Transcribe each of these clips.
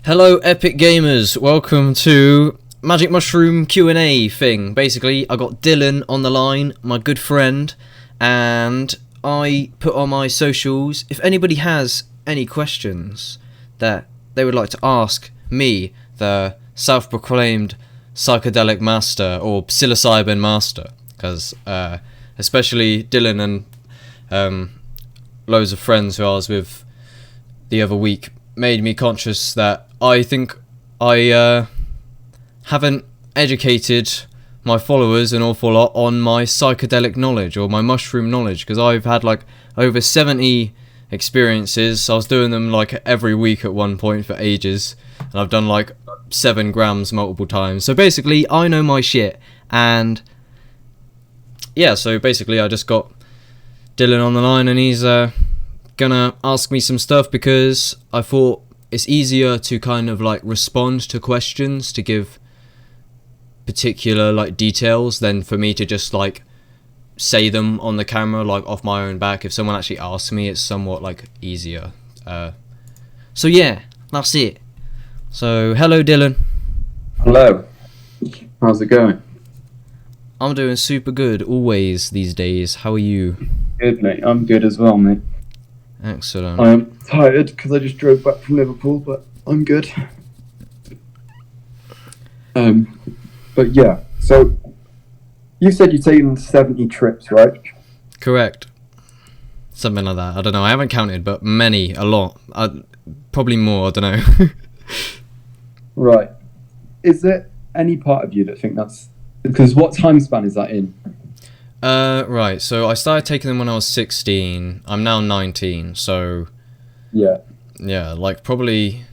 Hello, epic gamers. Welcome to Magic Mushroom Q&A thing. Basically, I got Dylan on the line, my good friend, and I put on my socials if anybody has any questions that they would like to ask me, the self-proclaimed psychedelic master or psilocybin master, because especially Dylan and loads of friends who I was with the other week made me conscious that I think I haven't educated my followers an awful lot on my psychedelic knowledge or my mushroom knowledge, because I've had like over 70 experiences. I was doing them like every week at one point for ages, and I've done like 7 grams multiple times. So basically I know my shit, and yeah, so basically I just got Dylan on the line, and he's gonna ask me some stuff because I thought it's easier to kind of like respond to questions, to give particular like details, than for me to just like say them on the camera like off my own back. If someone actually asks me, it's somewhat like easier. So yeah, that's it. So hello Dylan. Hello. How's it going? I'm doing super good always these days. How are you? Good, mate. I'm good as well, mate. Excellent. I am tired because I just drove back from Liverpool, but I'm good. But yeah, so you said you've taken 70 trips, right? Correct. Something like that. I don't know. I haven't counted, but many, a lot. Probably more. I don't know. Right. Is there any part of you that think that's... Because what time span is that in? Right, so I started taking them when I was 16. I'm now 19, so... Yeah, like probably...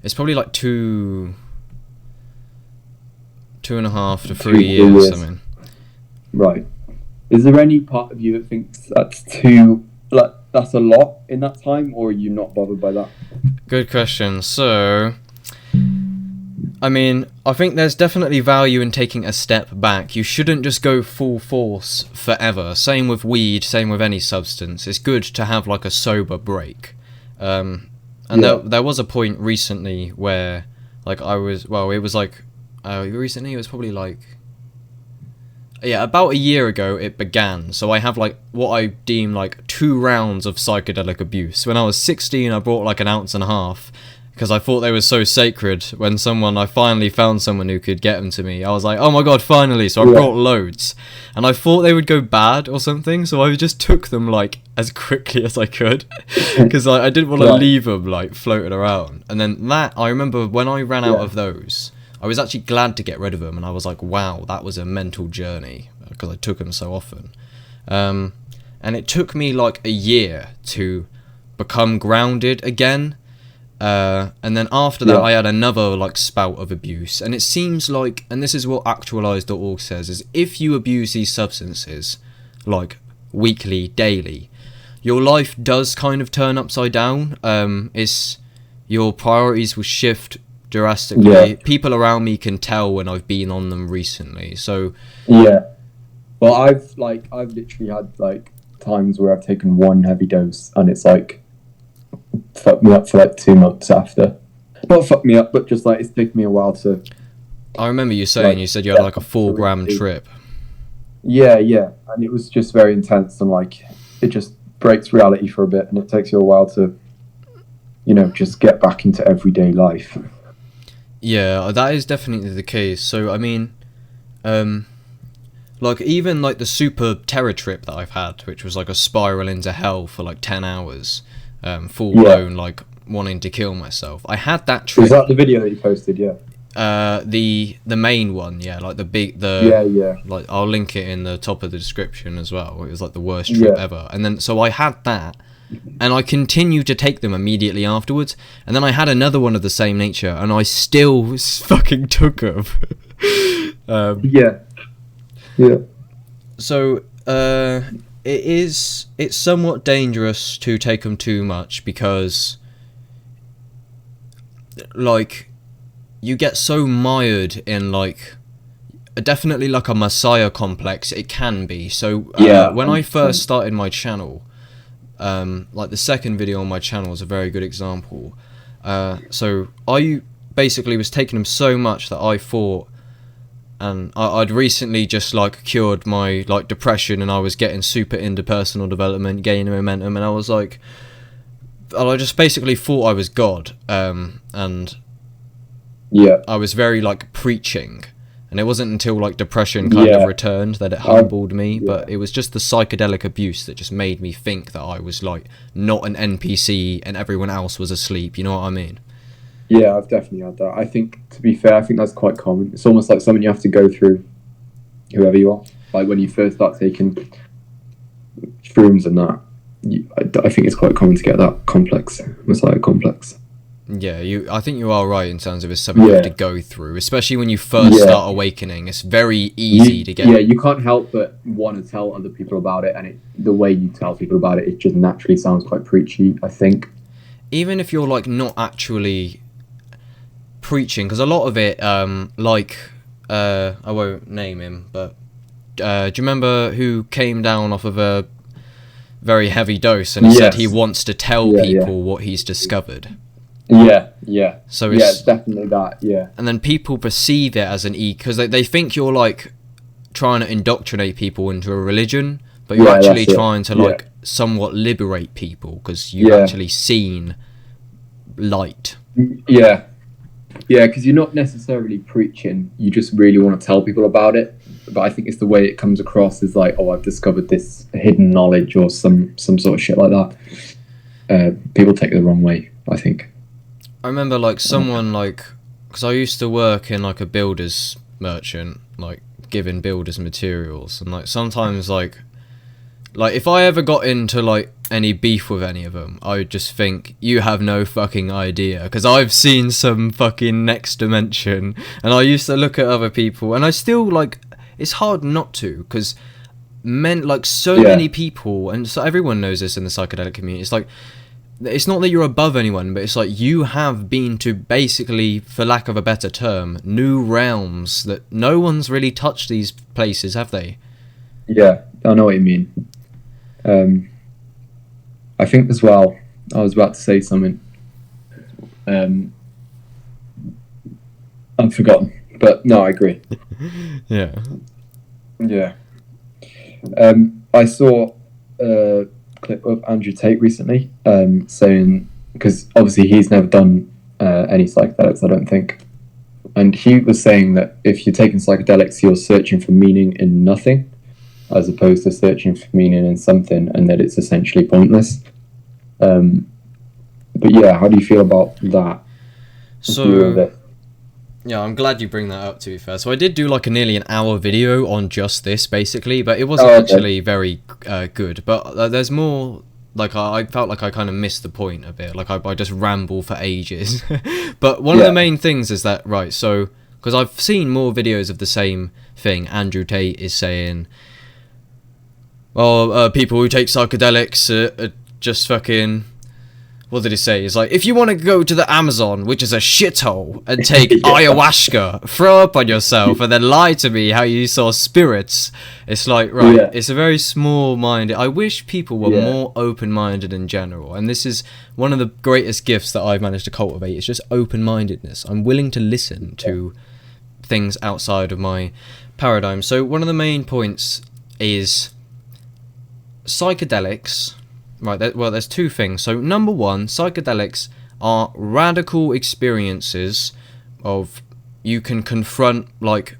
It's probably like 2.5 to 3 years, something. Right. Is there any part of you that thinks that's that's a lot in that time, or are you not bothered by that? Good question. So... I mean, I think there's definitely value in taking a step back. You shouldn't just go full force forever. Same with weed, same with any substance. It's good to have like a sober break. And there was a point recently where like I was, well, it was like, recently it was probably like, yeah, about a year ago it began. So I have like what I deem like 2 rounds of psychedelic abuse. When I was 16, I bought like 1.5 ounces, because I thought they were so sacred. When I finally found someone who could get them to me, I was like, oh my god, finally. So I brought loads, and I thought they would go bad or something, so I just took them like as quickly as I could, because I didn't want to leave them like floating around. And then that, I remember when I ran out of those, I was actually glad to get rid of them, and I was like, wow, that was a mental journey, because I took them so often. And it took me like a year to become grounded again. And then after that I had another like spout of abuse, and it seems like, and this is what actualize.org says, is if you abuse these substances like weekly, daily, your life does kind of turn upside down. Your priorities will shift drastically. People around me can tell when I've been on them recently. So well, I've literally had like times where I've taken one heavy dose and it's like fucked me up for like 2 months after. Not fucked me up, but just like it's taken me a while to... I remember you saying, you said you had like a 4-gram trip. Yeah, and it was just very intense, and like it just breaks reality for a bit, and it takes you a while to, you know, just get back into everyday life. Yeah, that is definitely the case. So I mean, like even like the super terror trip that I've had, which was like a spiral into hell for like 10 hours. Full blown, like wanting to kill myself. I had that trip. Is that the video that you posted? Yeah. The main one, like like I'll link it in the top of the description as well. It was like the worst trip ever. And then so I had that, and I continued to take them immediately afterwards. And then I had another one of the same nature, and I still fucking took them. So it's somewhat dangerous to take them too much, because like you get so mired in like definitely like a messiah complex. It can be. So when I first started my channel, like the second video on my channel is a very good example. So I basically was taking them so much that I thought, and I'd recently just like cured my like depression, and I was getting super into personal development, gaining momentum, and I was like, I just basically thought I was God, and Yeah. I was very like preaching. And it wasn't until like depression kind of returned that it humbled me, but it was just the psychedelic abuse that just made me think that I was like not an NPC and everyone else was asleep, you know what I mean? Yeah, I've definitely had that. I think, to be fair, I think that's quite common. It's almost like something you have to go through, whoever you are. Like when you first start taking shrooms and that, I think it's quite common to get that complex, Messiah complex. Yeah, I think you are right in terms of it's something you have to go through, especially when you first start awakening. It's very easy to get. Yeah, you can't help but want to tell other people about it, and the way you tell people about it, it just naturally sounds quite preachy, I think. Even if you're like not actually preaching, because a lot of it, I won't name him, but do you remember who came down off of a very heavy dose and he said he wants to tell people what he's discovered? Yeah. So it's definitely that. Yeah. And then people perceive it as an because they think you're like trying to indoctrinate people into a religion, but you're actually trying to like somewhat liberate people because you've actually seen light. Yeah, because you're not necessarily preaching. You just really want to tell people about it. But I think it's the way it comes across is like, oh, I've discovered this hidden knowledge or some sort of shit like that. People take it the wrong way, I think. I remember like someone like, because I used to work in like a builder's merchant, like giving builders materials, and like sometimes like if I ever got into like any beef with any of them, I would just think, you have no fucking idea, because I've seen some fucking next dimension, and I used to look at other people, and I still like, it's hard not to, because many people, and so everyone knows this in the psychedelic community, it's like, it's not that you're above anyone, but it's like you have been to basically, for lack of a better term, new realms that no one's really touched these places, have they? Yeah, I know what you mean. I think as well, I was about to say something. I've forgotten, but no, I agree. Yeah. I saw clip of Andrew Tate recently, saying, because obviously he's never done any psychedelics, I don't think, and he was saying that if you're taking psychedelics, you're searching for meaning in nothing, as opposed to searching for meaning in something, and that it's essentially pointless. But yeah, how do you feel about that? So yeah, I'm glad you bring that up, to be fair. So I did do like nearly an hour video on just this, basically, but it wasn't actually very good. But there's more, like I felt like I kind of missed the point a bit. Like I just ramble for ages. But one of the main things is that, right, so, because I've seen more videos of the same thing, Andrew Tate is saying, well, people who take psychedelics are just fucking... What did he say? He's like, if you want to go to the Amazon, which is a shithole, and take ayahuasca, throw up on yourself, and then lie to me how you saw spirits. It's like, right, it's a very small-minded... I wish people were more open-minded in general, and this is one of the greatest gifts that I've managed to cultivate. It's just open-mindedness. I'm willing to listen to things outside of my paradigm. So one of the main points is psychedelics... Right, there's two things. So, number one, psychedelics are radical experiences of... You can confront, like,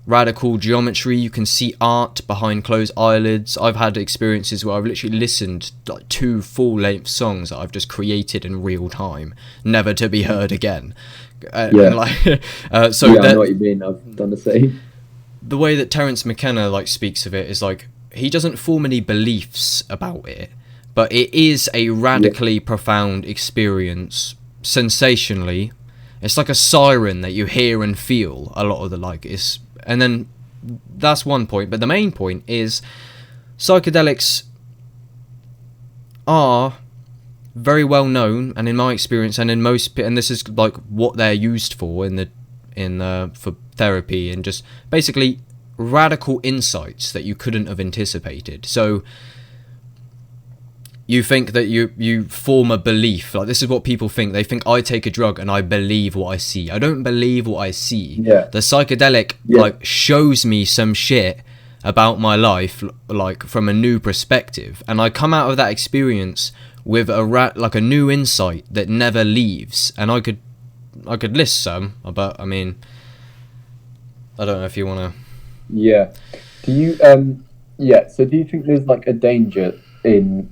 radical geometry. You can see art behind closed eyelids. I've had experiences where I've literally listened to, like, 2 full-length songs that I've just created in real time, never to be heard again. I know what you mean. I've done the same. The way that Terence McKenna, like, speaks of it is, like, he doesn't form any beliefs about it. But it is a radically profound experience, sensationally. It's like a siren that you hear and feel a lot of the like. And then that's one point. But the main point is psychedelics are very well known, and in my experience, and in most, and this is like what they're used for for therapy, and just basically radical insights that you couldn't have anticipated. So you think that you form a belief. Like, this is what people think. They think I take a drug and I believe what I see. I don't believe what I see. Yeah. The psychedelic like shows me some shit about my life, like from a new perspective, and I come out of that experience with a new insight that never leaves. And I could list some, but I mean, I don't know if you want to. Yeah. Do you so do you think there's like a danger in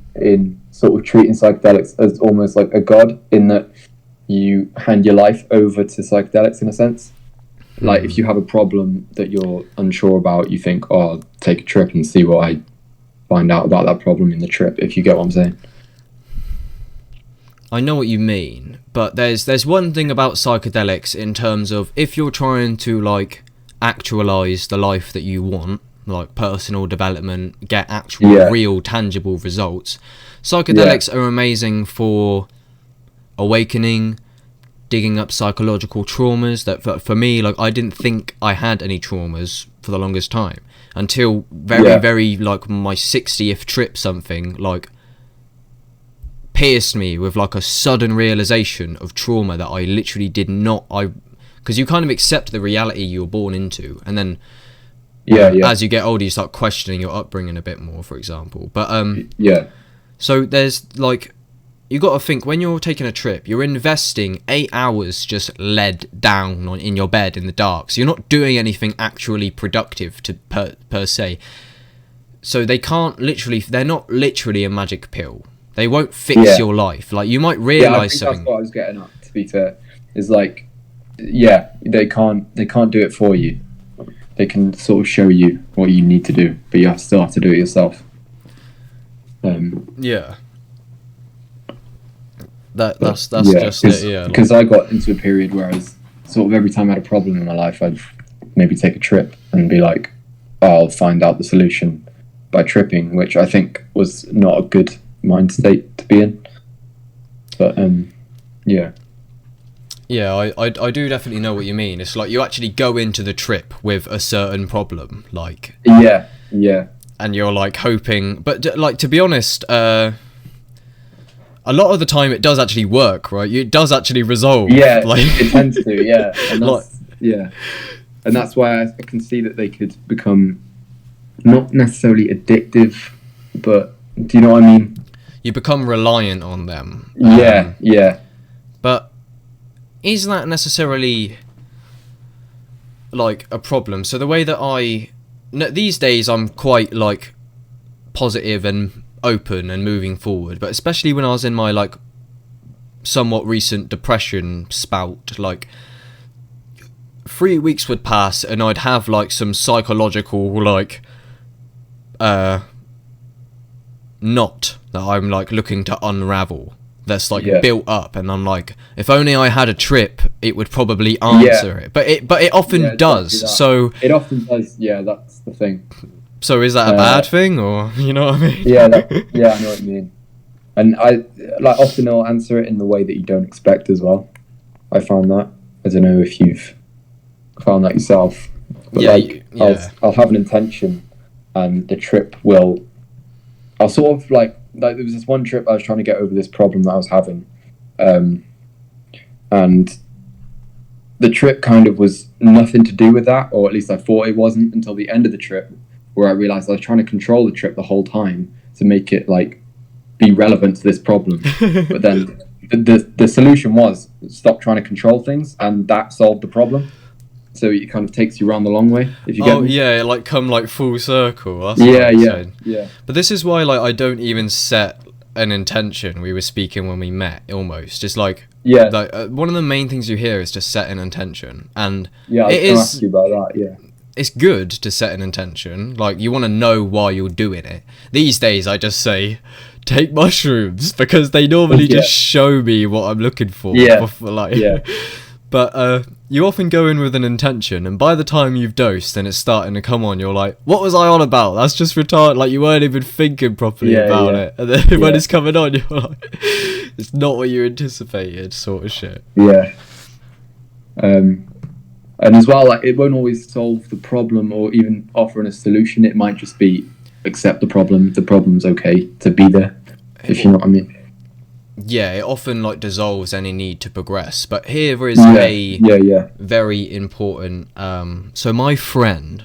sort of treating psychedelics as almost like a god, in that you hand your life over to psychedelics in a sense? Like, if you have a problem that you're unsure about, you think, oh, I'll take a trip and see what I find out about that problem in the trip, if you get what I'm saying. I know what you mean, but there's one thing about psychedelics in terms of, if you're trying to like actualize the life that you want, like personal development, get actual real tangible results, psychedelics are amazing for awakening, digging up psychological traumas that for me, like, I didn't think I had any traumas for the longest time until very like my 60th trip, something like pierced me with like a sudden realization of trauma that I literally did not, because you kind of accept the reality you were born into, and then as you get older you start questioning your upbringing a bit more, for example. But so there's like, you got to think, when you're taking a trip, you're investing 8 hours just laid down in your bed in the dark, so you're not doing anything actually productive per se. So they're not literally a magic pill. They won't fix your life. Like, you might realise something. That's what I was getting at, to be fair. Is like, they can't do it for you. They can sort of show you what you need to do, but you still have to do it yourself. That's just it. Because I got into a period where I was sort of, every time I had a problem in my life, I'd maybe take a trip and be like, I'll find out the solution by tripping, which I think was not a good mind state to be in. But I do definitely know what you mean. It's like you actually go into the trip with a certain problem, like and you're like hoping, but like, to be honest, a lot of the time it does actually work, right? It does actually resolve. It tends to, and that's, and that's why I can see that they could become not necessarily addictive, but do you know what I mean? You become reliant on them. But is that necessarily like a problem? So the way that these days I'm quite like positive and open and moving forward, but especially when I was in my like somewhat recent depression spout, like 3 weeks would pass and I'd have like some psychological like knot that I'm like looking to unravel, that's like built up, and I'm like, if only I had a trip, it would probably answer it. But it often does. Exactly. So it often does. That's the thing. So is that a bad thing, or you know what I mean? I know what you mean. And I like often I'll answer it in the way that you don't expect as well. I found that. I don't know if you've found that yourself. But I'll have an intention, and the trip will. I'll sort of like there was this one trip I was trying to get over this problem that I was having, and the trip kind of was nothing to do with that, or at least I thought it wasn't, until the end of the trip, where I realised I was trying to control the trip the whole time to make it like be relevant to this problem. But then the solution was stop trying to control things, and that solved the problem. So it kind of takes you around the long way, if you get me. Like come like full circle. That's yeah. But this is why like I don't even set an intention. We were speaking when we met, almost. Just like one of the main things you hear is to set an intention, and I was going to ask you about that. It's good to set an intention. Like, you want to know why you're doing it. These days I just say take mushrooms, because they normally just show me what I'm looking for. But you often go in with an intention, and by the time you've dosed and it's starting to come on, you're like, what was I on about? That's just retarded. Like, you weren't even thinking properly about it. And then when it's coming on, you're like, it's not what you anticipated, sort of shit. And as well, like, it won't always solve the problem or even offering a solution. It might just be accept the problem. The problem's okay to be there. if you know what I mean. Yeah, it often like dissolves any need to progress. But here is Yeah. very important. So my friend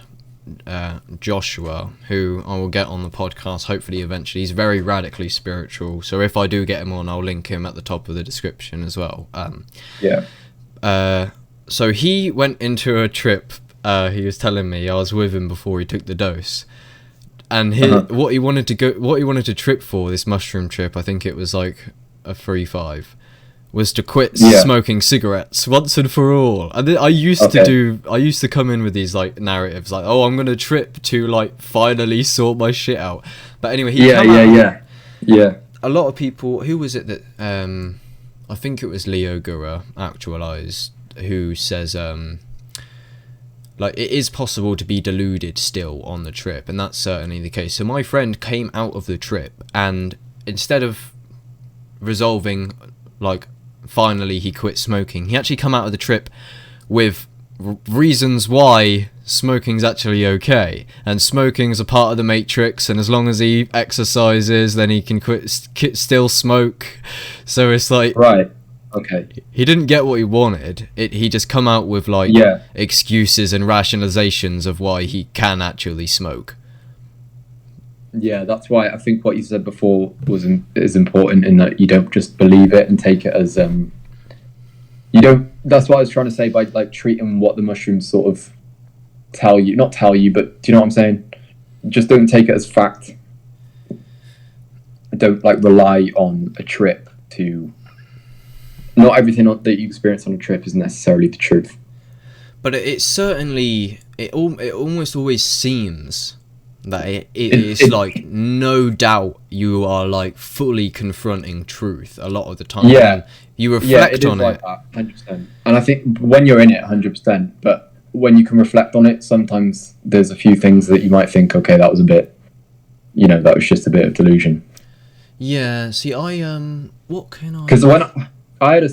Joshua, who I will get on the podcast hopefully eventually, he's very radically spiritual. So if I do get him on, I'll link him at the top of the description as well. So he went into a trip. He was telling me, I was with him before he took the dose. And what he wanted to trip for, this mushroom trip, I think it was like a 3-5, was to quit smoking cigarettes once and for all. And I used to come in with these like narratives like, oh, I'm gonna trip to like finally sort my shit out. But anyway, yeah. A lot of people, who was it that I think it was Leo Gura, Actualized, who says like it is possible to be deluded still on the trip, and that's certainly the case. So my friend came out of the trip, and instead of resolving like finally he quit smoking, he actually come out of the trip with reasons why smoking's actually okay, and smoking's a part of the matrix, and as long as he exercises then he can still smoke. So it's like, right, okay, he didn't get what he wanted. He just come out with like excuses and rationalizations of why he can actually smoke. Yeah, that's why I think what you said before is important, in that you don't just believe it and take it as you don't. That's what I was trying to say by like treating what the mushrooms sort of not tell you, but do you know what I'm saying? Just don't take it as fact. Don't like rely on a trip to. Not everything that you experience on a trip is necessarily the truth. But it certainly it almost always seems that it is like no doubt you are like fully confronting truth a lot of the time. Yeah, you reflect on like it. That, 100%. And I think when you're in it, 100%. But when you can reflect on it, sometimes there's a few things that you might think, okay, that was a bit, that was just a bit of delusion. Yeah. See, what can I? Because when I had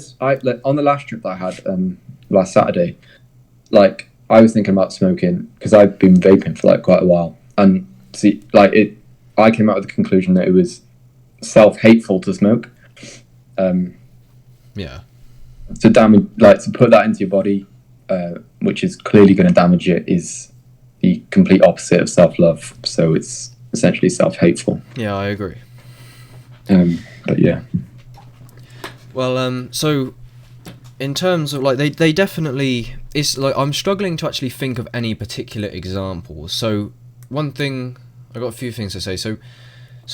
on the last trip that I had last Saturday, like I was thinking about smoking because I've been vaping for like quite a while. And see, I came out with the conclusion that it was self-hateful to smoke. To damage, to put that into your body, which is clearly going to damage it, is the complete opposite of self-love. So it's essentially self-hateful. Yeah, I agree. But yeah. Well, so in terms of like they definitely, it's like I'm struggling to actually think of any particular examples. So one thing, I got a few things to say. So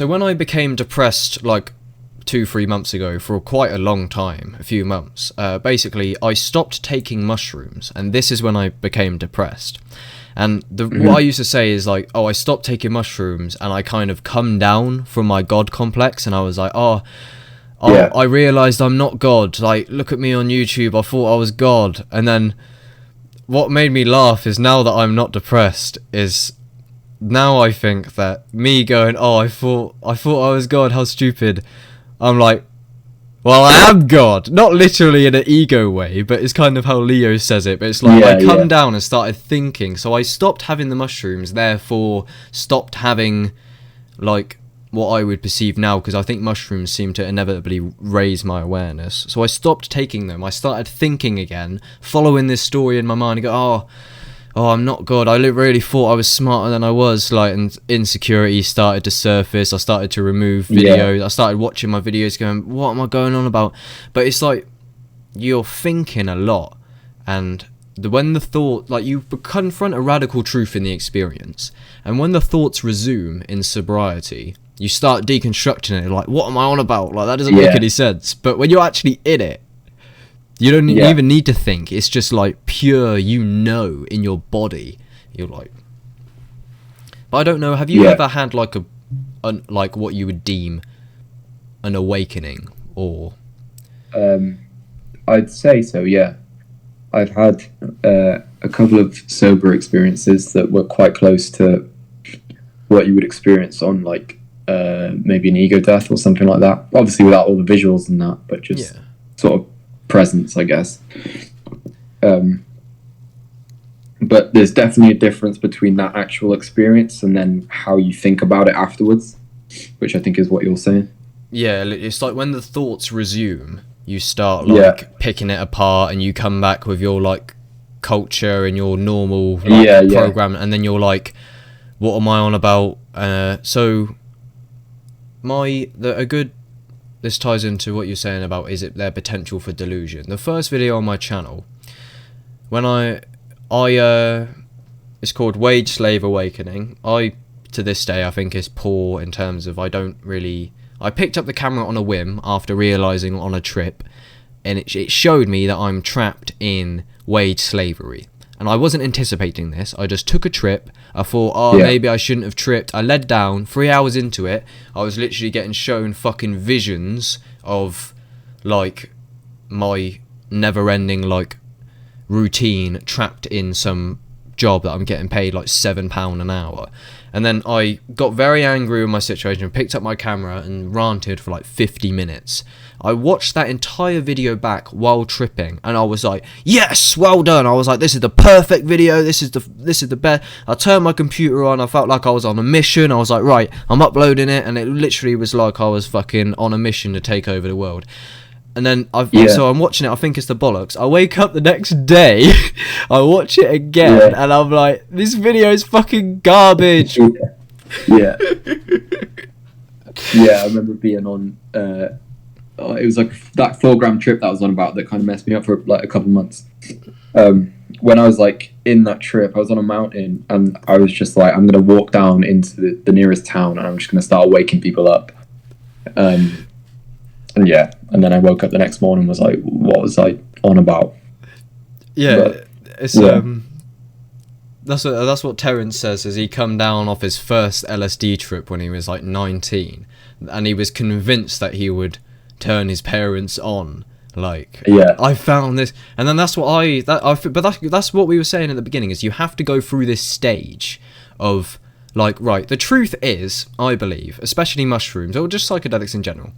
when I became depressed like 2-3 months ago for quite a long time, a few months, basically I stopped taking mushrooms, and this is when I became depressed. And what I used to say is like, oh, I stopped taking mushrooms and I kind of come down from my God complex, and I was like, I realised I'm not God. Like, look at me on YouTube, I thought I was God. And then what made me laugh is now that I'm not depressed is now I think that me going, oh, I thought I was God, how stupid. I'm like, well, I am God. Not literally in an ego way, but it's kind of how Leo says it. But it's like I come down and started thinking. So I stopped having the mushrooms, therefore stopped having like what I would perceive now, because I think mushrooms seem to inevitably raise my awareness. So I stopped taking them. I started thinking again, following this story in my mind and go, oh, I'm not God. I really thought I was smarter than I was. Like, and insecurity started to surface. I started to remove videos. I started watching my videos going, what am I going on about? But it's like, you're thinking a lot. And when the thought, like, you confront a radical truth in the experience. And when the thoughts resume in sobriety, you start deconstructing it. Like, what am I on about? Like, that doesn't make any sense. But when you're actually in it, you don't even need to think. It's just like pure, in your body. You're like, but I don't know. Have you ever had like like what you would deem an awakening, or? I'd say so. Yeah, I've had a couple of sober experiences that were quite close to what you would experience on like maybe an ego death or something like that. Obviously, without all the visuals and that, but just sort of presence, I guess. But there's definitely a difference between that actual experience and then how you think about it afterwards, which I think is what you're saying. Yeah, it's like when the thoughts resume, you start like picking it apart, and you come back with your like culture and your normal like program, and then you're like, what am I on about? This ties into what you're saying about is it their potential for delusion. The first video on my channel, when it's called Wage Slave Awakening. To this day, I think is poor in terms of I picked up the camera on a whim after realising on a trip, and it showed me that I'm trapped in wage slavery. And I wasn't anticipating this. I just took a trip. I thought, maybe I shouldn't have tripped. I led down. 3 hours into it, I was literally getting shown fucking visions of, like, my never-ending, like, routine trapped in some job that I'm getting paid, like, £7 an hour. And then I got very angry with my situation, picked up my camera and ranted for like 50 minutes. I watched that entire video back while tripping, and I was like, yes, well done. I was like, this is the perfect video, this is the best. I turned my computer on, I felt like I was on a mission. I was like, right, I'm uploading it, and it literally was like I was fucking on a mission to take over the world. And then so I'm watching it, I think it's the bollocks. I wake up the next day, I watch it again, and I'm like, this video is fucking garbage. Yeah. I remember being on, it was like that 4-gram trip that I was on about that kind of messed me up for like a couple months. When I was like in that trip, I was on a mountain, and I was just like, I'm going to walk down into the nearest town, and I'm just going to start waking people up. And then I woke up the next morning and was like, what was I on about? That's what Terence says, is he come down off his first LSD trip when he was like 19, and he was convinced that he would turn his parents on. Like, I found this, and then that's what we were saying at the beginning, is you have to go through this stage of like, right, the truth is, I believe, especially mushrooms or just psychedelics in general,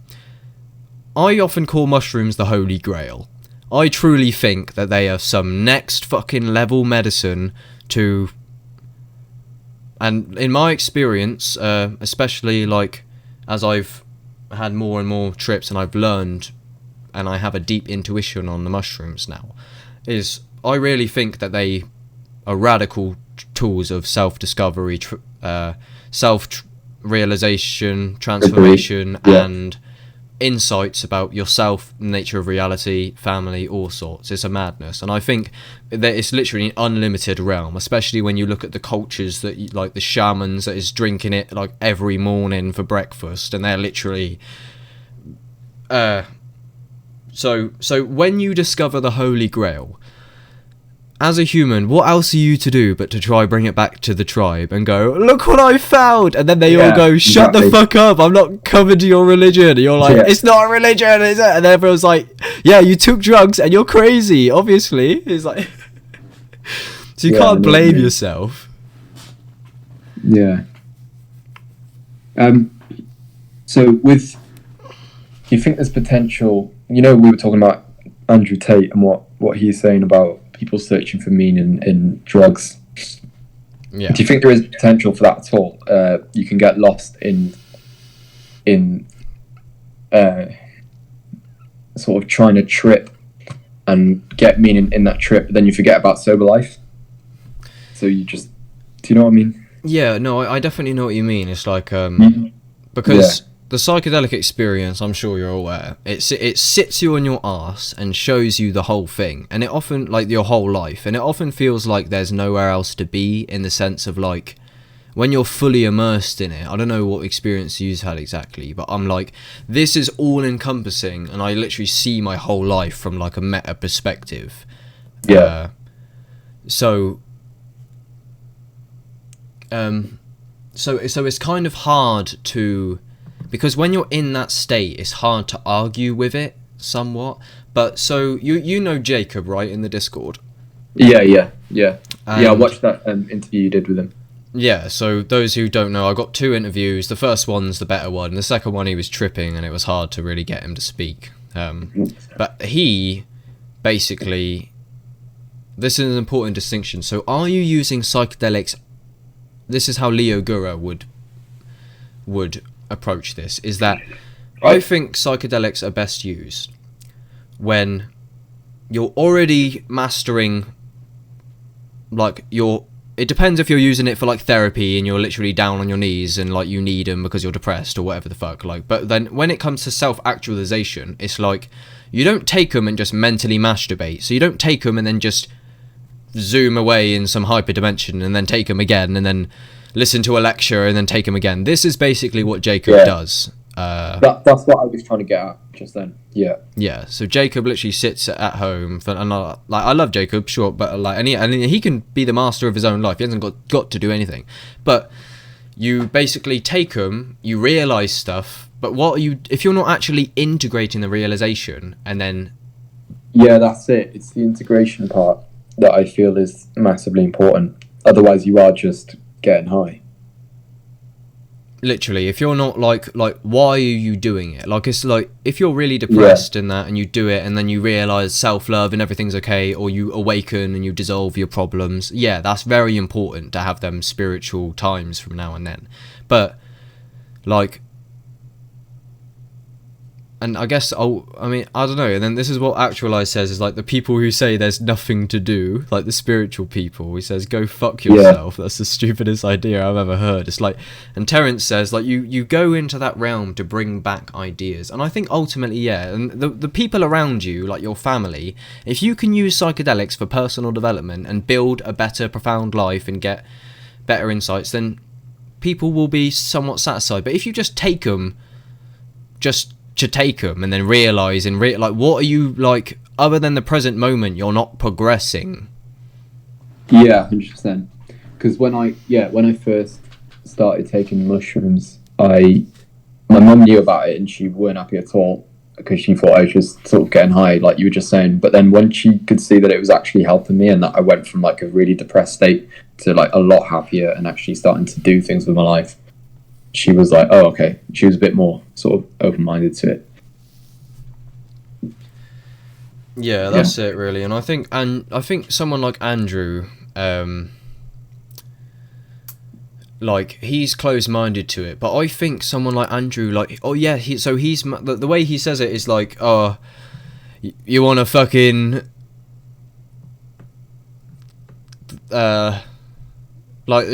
I often call mushrooms the holy grail. I truly think that they are some next fucking level medicine to... And in my experience, especially like as I've had more and more trips and I've learned, and I have a deep intuition on the mushrooms now, is I really think that they are radical tools of self-discovery, self-realization, transformation, and insights about yourself, nature of reality, family, all sorts. It's a madness, and I think that it's literally an unlimited realm, especially when you look at the cultures that like the shamans that is drinking it like every morning for breakfast, and they're literally so when you discover the holy grail, as a human, what else are you to do but to try bring it back to the tribe and go, look what I found, and then they all go, shut the fuck up, I'm not covered to your religion, and you're like, it's not a religion, is it? And then everyone's like, yeah, you took drugs and you're crazy, obviously. It's like so you can't blame yourself. So with, you think there's potential, we were talking about Andrew Tate and what he's saying about people searching for meaning in drugs. Do you think there is potential for that at all? You can get lost in sort of trying to trip and get meaning in that trip, but then you forget about sober life. So do you know what I mean? Yeah, no, I definitely know what you mean. It's like because the psychedelic experience, I'm sure you're aware, it sits you on your arse and shows you the whole thing, and it often, like, your whole life, and it often feels like there's nowhere else to be, in the sense of, like, when you're fully immersed in it. I don't know what experience you've had exactly, but I'm like, this is all encompassing, and I literally see my whole life from like a meta perspective. So it's kind of hard to... Because when you're in that state, it's hard to argue with it somewhat. But so you know Jacob, right, in the Discord? Yeah. I watched that interview you did with him. Yeah, so those who don't know, I got 2 interviews. The first one's the better one. The second one, he was tripping, and it was hard to really get him to speak. But he basically... This is an important distinction. So are you using psychedelics... This is how Leo Gura would approach this, is that I think psychedelics are best used when you're already mastering, like, it depends if you're using it for, like, therapy and you're literally down on your knees and, like, you need them because you're depressed or whatever the fuck, like, but then when it comes to self-actualization, it's like, you don't take them and just mentally masturbate, so you don't take them and then just zoom away in some hyperdimension and then take them again and then listen to a lecture and then take them again. This is basically what Jacob does. That's what I was trying to get at just then. Yeah. So Jacob literally sits at home, and I love Jacob, sure, but like, and he can be the master of his own life. He hasn't got to do anything. But you basically take them, you realize stuff. But if you're not actually integrating the realization, and then that's it. It's the integration part that I feel is massively important. Otherwise, you are just getting high. Literally, if you're not like why are you doing it? Like, it's like, if you're really depressed and that, and you do it and then you realize self-love and everything's okay, or you awaken and you dissolve your problems, that's very important to have them spiritual times from now and then. But like, and I guess, I don't know, and then this is what Actualize says, is like, the people who say there's nothing to do, like the spiritual people, he says, go fuck yourself. That's the stupidest idea I've ever heard. It's like, and Terence says, like, you go into that realm to bring back ideas, and I think ultimately, and the people around you, like your family, if you can use psychedelics for personal development and build a better, profound life and get better insights, then people will be somewhat satisfied. But if you just take them just to take them and then realize like, what are you, like, other than the present moment, you're not progressing. 100%. Because when I first started taking mushrooms, my mum knew about it and she weren't happy at all, because she thought I was just sort of getting high, like you were just saying. But then when she could see that it was actually helping me, and that I went from like a really depressed state to like a lot happier and actually starting to do things with my life, she was like, oh, okay. She was a bit more sort of open-minded to it. Yeah, that's it, really. And I think someone like Andrew, like, he's closed-minded to it. But I think someone like Andrew, like, he's the way he says it is like, oh, you want to fucking, like,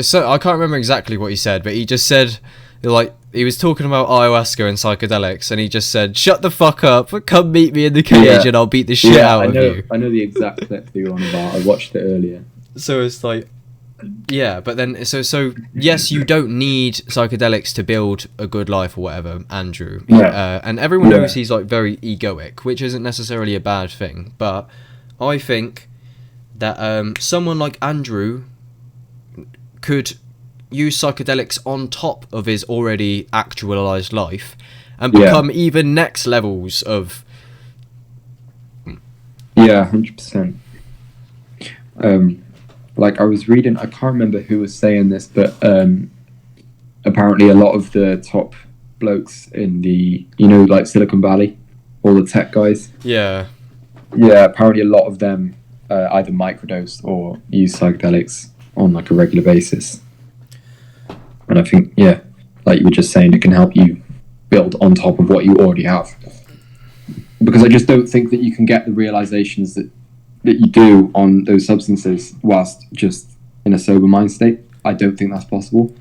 so I can't remember exactly what he said, but he just said, like, he was talking about ayahuasca and psychedelics, and he just said, shut the fuck up, come meet me in the cage and I'll beat the shit out of you. I know the exact clip that you're on about. I watched it earlier. So it's like, but then, so yes, you don't need psychedelics to build a good life or whatever, Andrew. And everyone knows he's, like, very egoic, which isn't necessarily a bad thing. But I think that someone like Andrew could use psychedelics on top of his already actualized life and become even next levels of 100%. Like, I was reading, I can't remember who was saying this, but apparently a lot of the top blokes in the, like Silicon Valley, all the tech guys, apparently a lot of them either microdose or use psychedelics on like a regular basis. And I think, like you were just saying, it can help you build on top of what you already have. Because I just don't think that you can get the realizations that you do on those substances whilst just in a sober mind state. I don't think that's possible.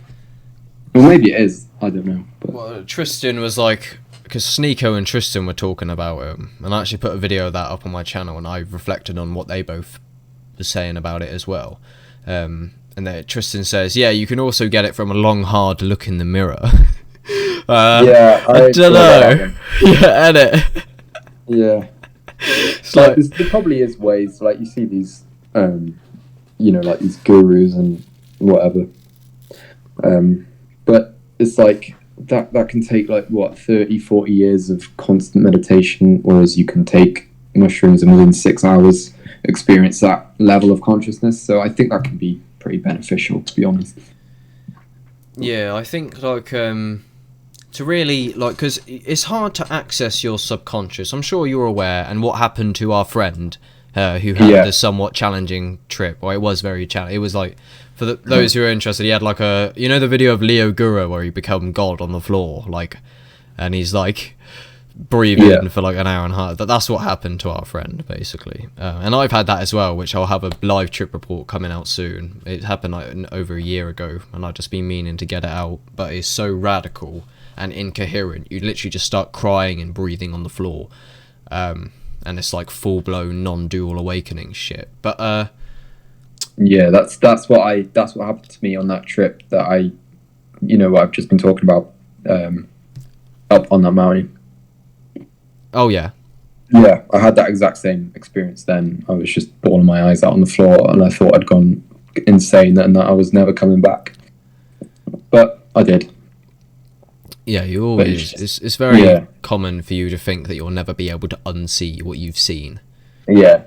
Well, maybe it is. I don't know. But. Well, Tristan was like, because Sneeko and Tristan were talking about it, and I actually put a video of that up on my channel, and I reflected on what they both were saying about it as well. And then Tristan says, you can also get it from a long, hard look in the mirror. I don't know. Edit. It's like, there probably is ways, like, you see these, like these gurus and whatever. But it's like, that can take, like, 30, 40 years of constant meditation, whereas you can take mushrooms and within 6 hours experience that level of consciousness. So I think that can be pretty beneficial, to be honest. I think, like, to really, like, because it's hard to access your subconscious. I'm sure you're aware, and what happened to our friend who had a somewhat challenging trip. Well, it was very challenging. It was like, for those who are interested, he had like the video of Leo Guru where he become God on the floor, like, and he's like breathing for like an hour and a half. That's what happened to our friend, basically. And I've had that as well, which I'll have a live trip report coming out soon. It happened like over a year ago, and I've just been meaning to get it out, but it's so radical and incoherent. You literally just start crying and breathing on the floor, and it's like full-blown non-dual awakening shit. But yeah, that's what happened to me on that trip that what I've just been talking about, up on that mountain. Oh yeah, I had that exact same experience then. I was just bawling my eyes out on the floor, and I thought I'd gone insane and that I was never coming back, but I did. Yeah, you always. It's very common for you to think that you'll never be able to unsee what you've seen. Yeah.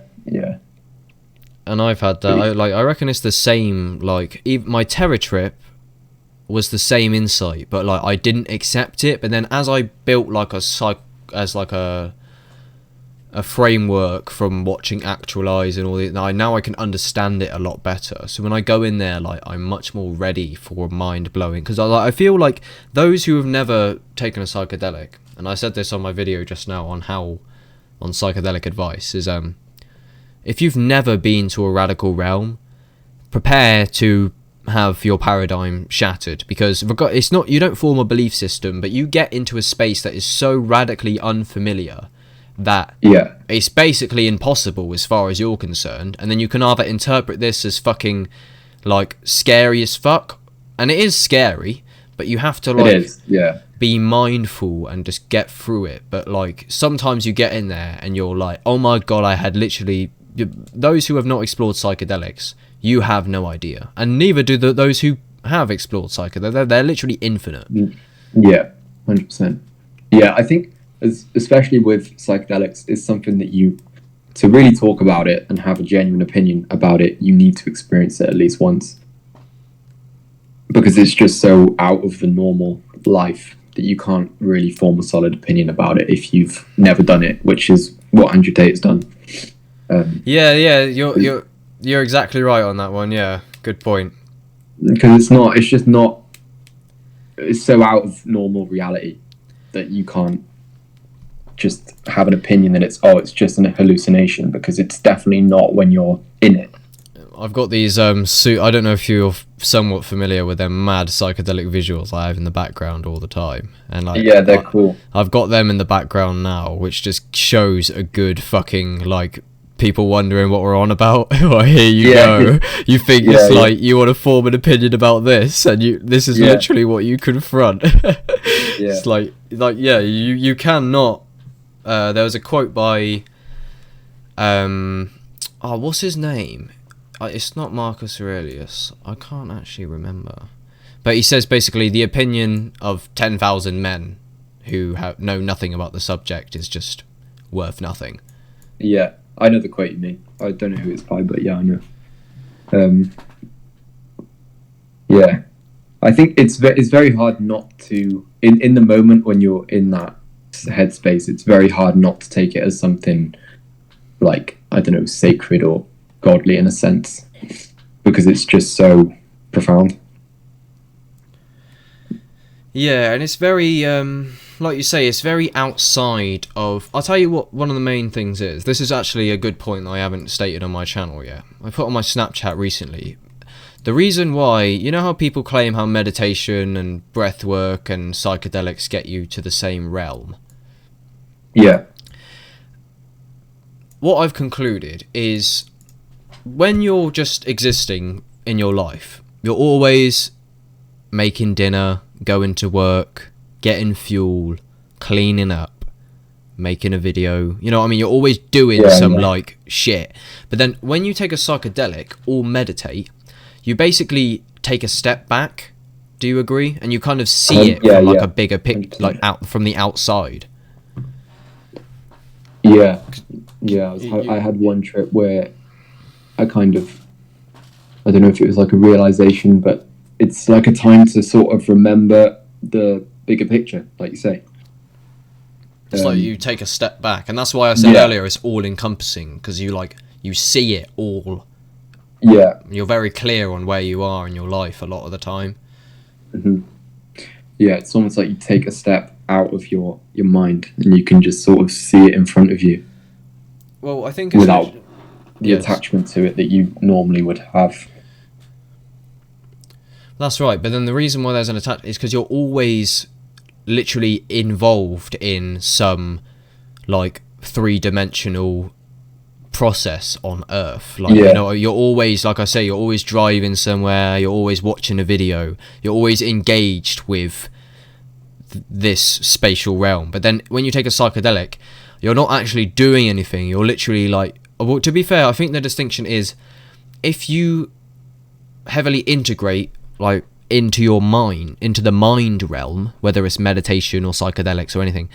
And I've had that. I reckon it's the same. Like, even my terror trip was the same insight, but like I didn't accept it. But then as I built like a framework from watching Actualize and all that, now I can understand it a lot better. So when I go in there, like, I'm much more ready for mind blowing, because I feel like those who have never taken a psychedelic, and I said this on my video just now on psychedelic advice, is if you've never been to a radical realm, prepare to have your paradigm shattered, because it's not, you don't form a belief system, but you get into a space that is so radically unfamiliar that it's basically impossible as far as you're concerned, and then you can either interpret this as fucking like scary as fuck, and it is scary, but you have to like be mindful and just get through it. But like sometimes you get in there and you're like, oh my god, I had literally, those who have not explored psychedelics, you have no idea, and neither do those who have explored psychedelics. They're literally infinite. 100%. I think especially with psychedelics, is something that to really talk about it and have a genuine opinion about it, you need to experience it at least once, because it's just so out of the normal life that you can't really form a solid opinion about it if you've never done it, which is what Andrew Tate has done. You're exactly right on that one. Yeah, good point. Because it's so out of normal reality that you can't just have an opinion that it's just an hallucination, because it's definitely not when you're in it. I've got these I don't know if you're somewhat familiar with them mad psychedelic visuals I have in the background all the time, and like they're cool. I've got them in the background now, which just shows a good fucking like people wondering what we're on about. Well, here you go. You think it's like you want to form an opinion about this, and this is literally what you confront. It's like you cannot. There was a quote by what's his name? It's not Marcus Aurelius. I can't actually remember. But he says basically the opinion of 10,000 men who know nothing about the subject is just worth nothing. Yeah, I know the quote you mean. I don't know who it's by, but yeah, I know. I think it's very hard not to, in the moment when you're in that headspace, it's very hard not to take it as something like, I don't know, sacred or godly in a sense, because it's just so profound. Yeah, and it's very like you say, it's very outside of... I'll tell you what one of the main things is. This is actually a good point that I haven't stated on my channel yet. I put on my Snapchat recently. The reason why... You know how people claim how meditation and breath work and psychedelics get you to the same realm? Yeah. What I've concluded is when you're just existing in your life, you're always making dinner, going to work, getting fuel, cleaning up, making a video. You know what I mean? You're always doing like shit. But then when you take a psychedelic or meditate, you basically take a step back. Do you agree? And you kind of see it from like a bigger picture, like out from the outside. Yeah. I had one trip where I kind of, I don't know if it was like a realization, but it's like a time to sort of remember the bigger picture, like you say. It's like you take a step back, and that's why I said earlier it's all encompassing, because you see it all. Yeah. You're very clear on where you are in your life a lot of the time. Mm-hmm. Yeah, it's almost like you take a step out of your mind and you can just sort of see it in front of you Well, I think without the yes, attachment to it that you normally would have. that's right. But then the reason why there's an attachment is because you're always literally involved in some like three-dimensional process on Earth. Like, Yeah. you know, you're always, like I say, you're always driving somewhere, you're always watching a video, you're always engaged with this spatial realm. But then when you take a psychedelic, you're not actually doing anything. You're literally like, well, to be fair, I think the distinction is if you heavily integrate like into your mind, into the mind realm, whether it's meditation or psychedelics or anything,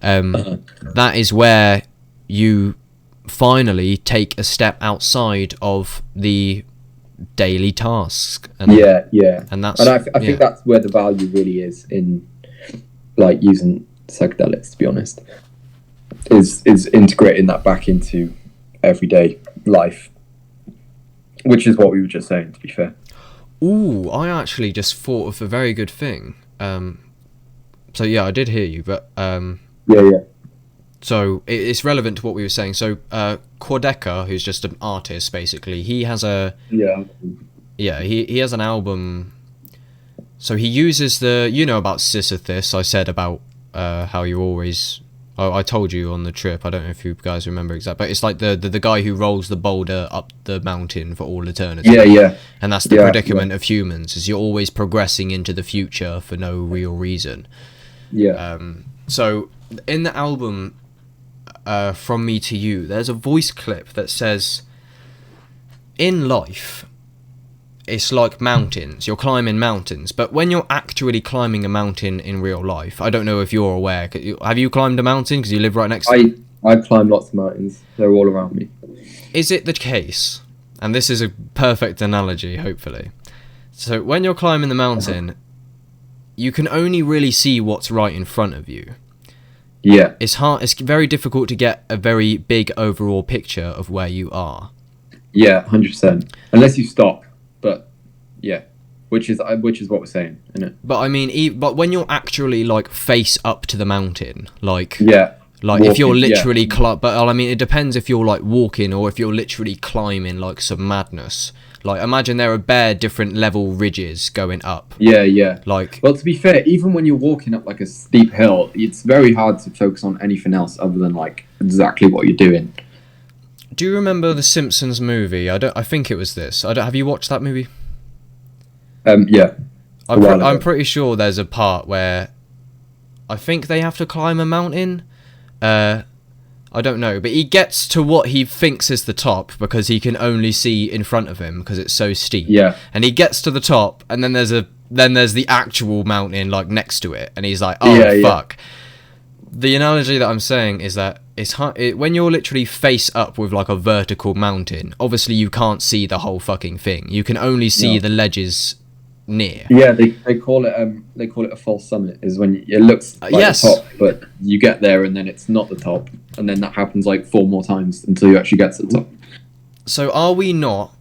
that is where you finally take a step outside of the daily tasks. And Yeah. And that's, And I think that's where the value really is in like using psychedelics, to be honest, is integrating that back into everyday life, which is what we were just saying, to be fair. Ooh, I actually just thought of a very good thing. So yeah, I did hear you, but Yeah. so it's relevant to what we were saying. So Quadeca, who's just an artist, basically, he has a he has an album. So he uses the, you know about Sisyphus. I said about how you always. Oh, I told you on the trip. I don't know if you guys remember exactly, but it's like the guy who rolls the boulder up the mountain for all eternity. Yeah. And that's the predicament of humans, is you're always progressing into the future for no real reason. Yeah. So in the album From Me to You, there's a voice clip that says, in life, it's like mountains. You're climbing mountains, but when you're actually climbing a mountain in real life, I don't know if you're aware. Have you climbed a mountain because you live right next to it? I've climbed lots of mountains. They're all around me. Is it the case, and this is a perfect analogy, hopefully. So when you're climbing the mountain, you can only really see what's right in front of you. Yeah. It's hard. It's very difficult to get a very big overall picture of where you are. Yeah, 100%. Unless you stop. But yeah, which is what we're saying, isn't it? But I mean, but when you're actually like face up to the mountain, like walking, if you're literally but I mean, it depends if you're like walking or if you're literally climbing like some madness. Like imagine there are bare different level ridges going up. Yeah. Like, well, to be fair, even when you're walking up like a steep hill, it's very hard to focus on anything else other than like exactly what you're doing. do you remember the Simpsons movie? I think it was this. Have you watched that movie? Yeah. I'm pretty sure there's a part where I think they have to climb a mountain. I don't know, but he gets to what he thinks is the top because he can only see in front of him because it's so steep. Yeah. And he gets to the top, and then there's the actual mountain like next to it, and he's like, oh fuck. The analogy that I'm saying is that it's hard, when you're literally face up with like a vertical mountain. Obviously, you can't see the whole fucking thing. You can only see the ledges near. Yeah, they call it a false summit. Is when it looks like the top, but you get there and then it's not the top, and then that happens like 4 more times until you actually get to the top. So are we not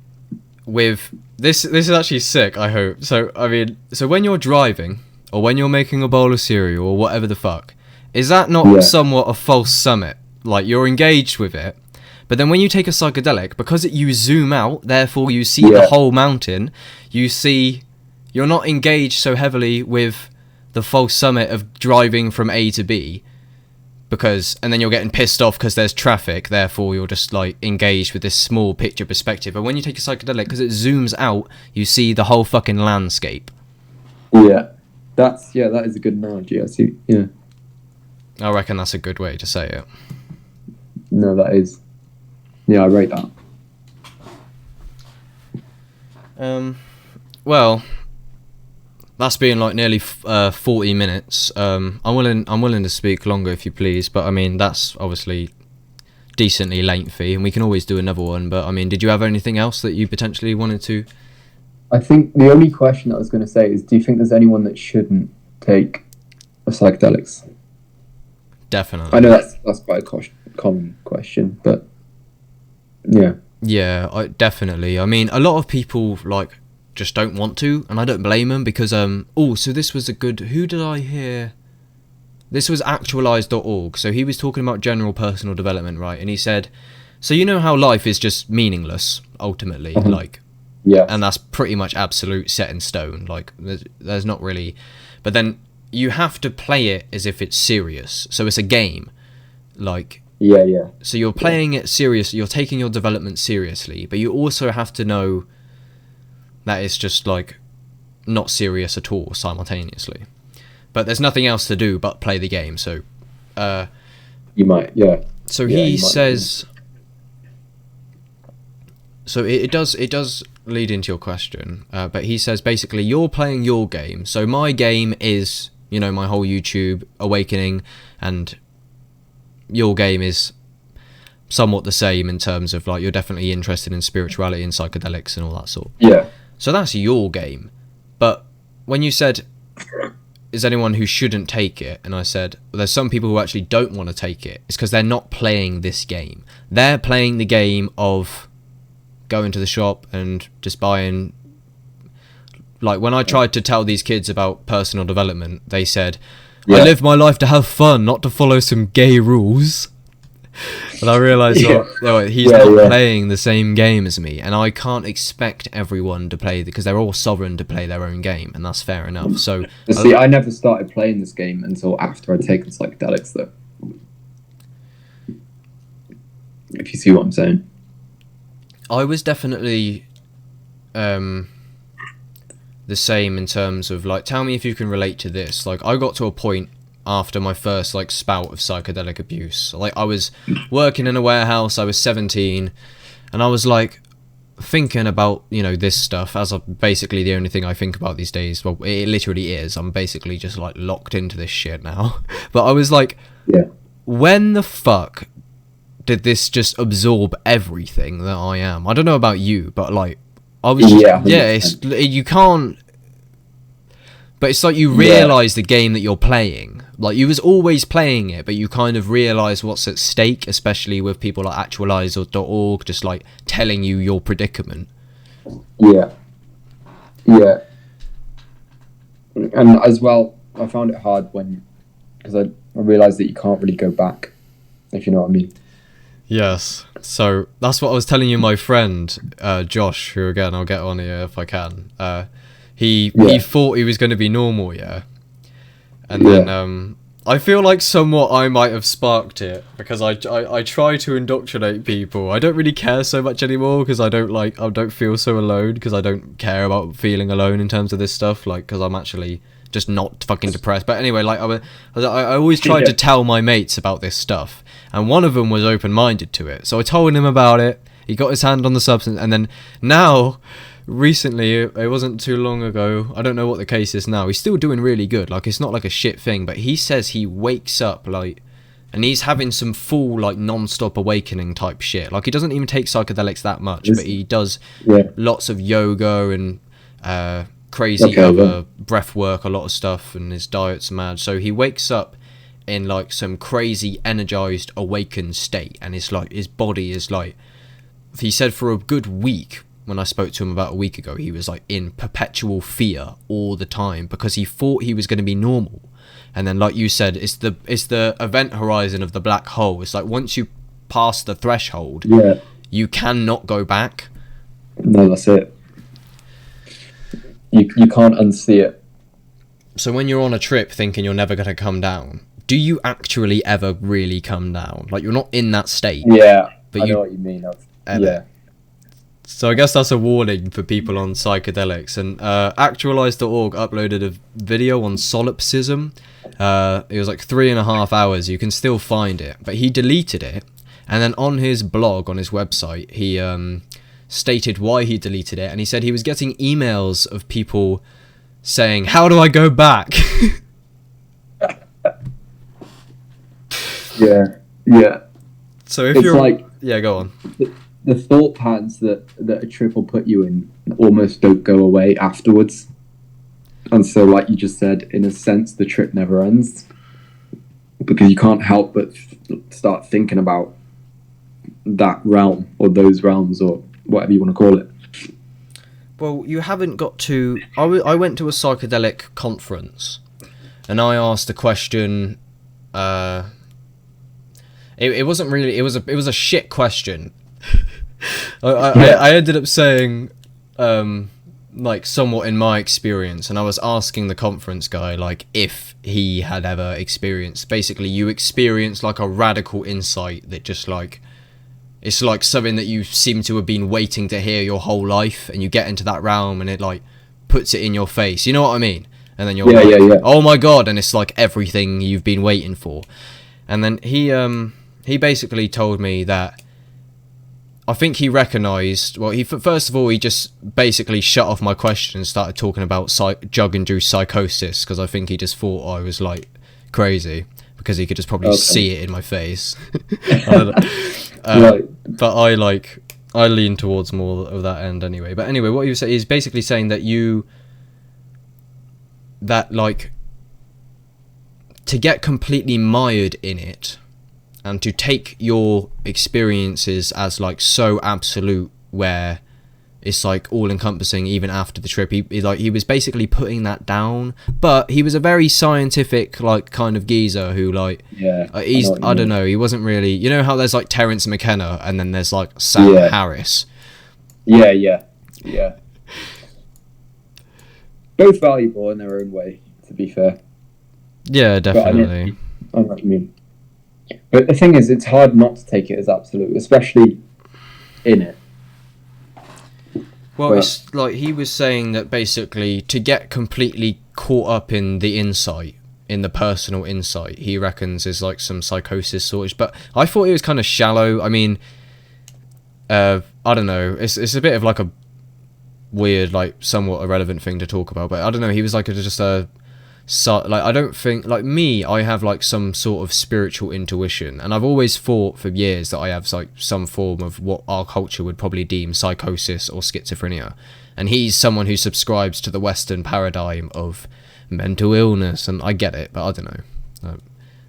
with this? This is actually sick. I hope so. I mean, so when you're driving or when you're making a bowl of cereal or whatever the fuck, is that not somewhat a false summit? Like you're engaged with it, but then when you take a psychedelic, because you zoom out, therefore you see the whole mountain. You're not engaged so heavily with the false summit of driving from A to B, and then you're getting pissed off because there's traffic, therefore you're just like engaged with this small picture perspective. But when you take a psychedelic, because it zooms out, you see the whole fucking landscape. Yeah, that is a good analogy. I see. Yeah, I reckon that's a good way to say it. No, that is. Yeah, I rate that. Well, that's been like nearly 40 minutes. I'm willing to speak longer if you please, but I mean that's obviously decently lengthy, and we can always do another one. But I mean, did you have anything else that you potentially wanted to? I think the only question I was going to say is, do you think there's anyone that shouldn't take a psychedelics? Definitely. I know that's quite a common question, but yeah. Yeah, definitely. I mean, a lot of people like just don't want to, and I don't blame them because so this was a good, who did I hear? This was actualize.org. So he was talking about general personal development, right? And he said, so you know how life is just meaningless ultimately, like, yeah, and that's pretty much absolute set in stone. Like there's not really, but then you have to play it as if it's serious. So it's a game, like, yeah. so you're playing it serious, you're taking your development seriously, but you also have to know that it's just like not serious at all simultaneously. But there's nothing else to do but play the game. So you might, yeah. So yeah, he says, so it does lead into your question, but he says basically you're playing your game. So my game is, you know, my whole YouTube awakening, and your game is somewhat the same in terms of like you're definitely interested in spirituality and psychedelics and all that sort. Yeah. So that's your game. But when you said, is anyone who shouldn't take it? And I said, well, there's some people who actually don't want to take it. It's because they're not playing this game. They're playing the game of going to the shop and just buying. Like when I tried to tell these kids about personal development, they said, I live my life to have fun, not to follow some gay rules. And I realised he's not playing the same game as me, and I can't expect everyone to play, because they're all sovereign to play their own game, and that's fair enough. So see, I never started playing this game until after I'd taken psychedelics, though. If you see what I'm saying. I was definitely the same in terms of, like, tell me if you can relate to this. Like, I got to a point after my first, like, spout of psychedelic abuse. Like, I was working in a warehouse, I was 17, and I was, like, thinking about, you know, this stuff as basically the only thing I think about these days. Well, it literally is. I'm basically just, like, locked into this shit now. But I was like, when the fuck did this just absorb everything that I am? I don't know about you, but, like, I was just, you can't, but it's like you realise the game that you're playing. Like, you was always playing it, but you kind of realise what's at stake, especially with people like actualize.org just, like, telling you your predicament. Yeah. And as well, I found it hard because I realised that you can't really go back, if you know what I mean. Yes. So that's what I was telling you, my friend, Josh, who, again, I'll get on here if I can. He thought he was going to be normal, and then I feel like somewhat I might have sparked it, because I try to indoctrinate people. I don't really care so much anymore, because I don't feel so alone, because I don't care about feeling alone in terms of this stuff, like, because I'm actually just not fucking depressed. But anyway, like, I always tried to tell my mates about this stuff, and one of them was open-minded to it, so I told him about it. He got his hand on the substance, and then now, recently, it wasn't too long ago, I don't know what the case is now, he's still doing really good, like, it's not like a shit thing, but he says he wakes up, like, and he's having some full, like, non-stop awakening type shit. Like, he doesn't even take psychedelics that much, but he does lots of yoga and crazy other breath work, a lot of stuff, and his diet's mad. So he wakes up in, like, some crazy energized awakened state, and it's like his body is, like, he said for a good week, when I spoke to him about a week ago, he was, like, in perpetual fear all the time, because he thought he was going to be normal. And then, like you said, it's the event horizon of the black hole. It's like, once you pass the threshold, you cannot go back. No, that's it. You can't unsee it. So when you're on a trip thinking you're never going to come down, do you actually ever really come down? Like, you're not in that state. Yeah, but I know what you mean. So I guess that's a warning for people on psychedelics. And actualize.org uploaded a video on solipsism. It was like 3.5 hours. You can still find it, but he deleted it. And then on his blog, on his website, he stated why he deleted it, and he said he was getting emails of people saying, how do I go back? So if you're like, go on. The thought patterns that a trip will put you in almost don't go away afterwards, and so, like you just said, in a sense the trip never ends, because you can't help but start thinking about that realm or those realms or whatever you want to call it. Well, you haven't got to. I went to a psychedelic conference, and I asked a question. It wasn't really. It was a shit question. I ended up saying, like, somewhat in my experience, and I was asking the conference guy, like, if he had ever experienced. Basically, you experience like a radical insight that just like. It's like something that you seem to have been waiting to hear your whole life, and you get into that realm, and it like puts it in your face. You know what I mean? And then you're like, oh my god, and it's like everything you've been waiting for. And then he basically told me that I think he recognised. Well, first of all he just basically shut off my question and started talking about drug-induced psychosis, because I think he just thought I was like crazy, because he could just probably see it in my face. Right. But I lean towards more of that end anyway. But anyway, what he was saying is basically saying that like to get completely mired in it and to take your experiences as like so absolute, where it's like all encompassing even after the trip. He was basically putting that down, but he was a very scientific like kind of geezer who like I don't know, he wasn't really, you know how there's like Terence McKenna and then there's like Sam Harris. Yeah. Both valuable in their own way, to be fair. Yeah, definitely. I know what you mean. But the thing is, it's hard not to take it as absolute, especially in it. Well, it's like he was saying that basically to get completely caught up in the insight, in the personal insight, he reckons is like some psychosis sortage. But I thought it was kind of shallow. I mean, I don't know. It's a bit of like a weird, like somewhat irrelevant thing to talk about. But I don't know. He was like like I don't think like me. I have like some sort of spiritual intuition, and I've always thought for years that I have like some form of what our culture would probably deem psychosis or schizophrenia. And he's someone who subscribes to the Western paradigm of mental illness, and I get it, but I don't know.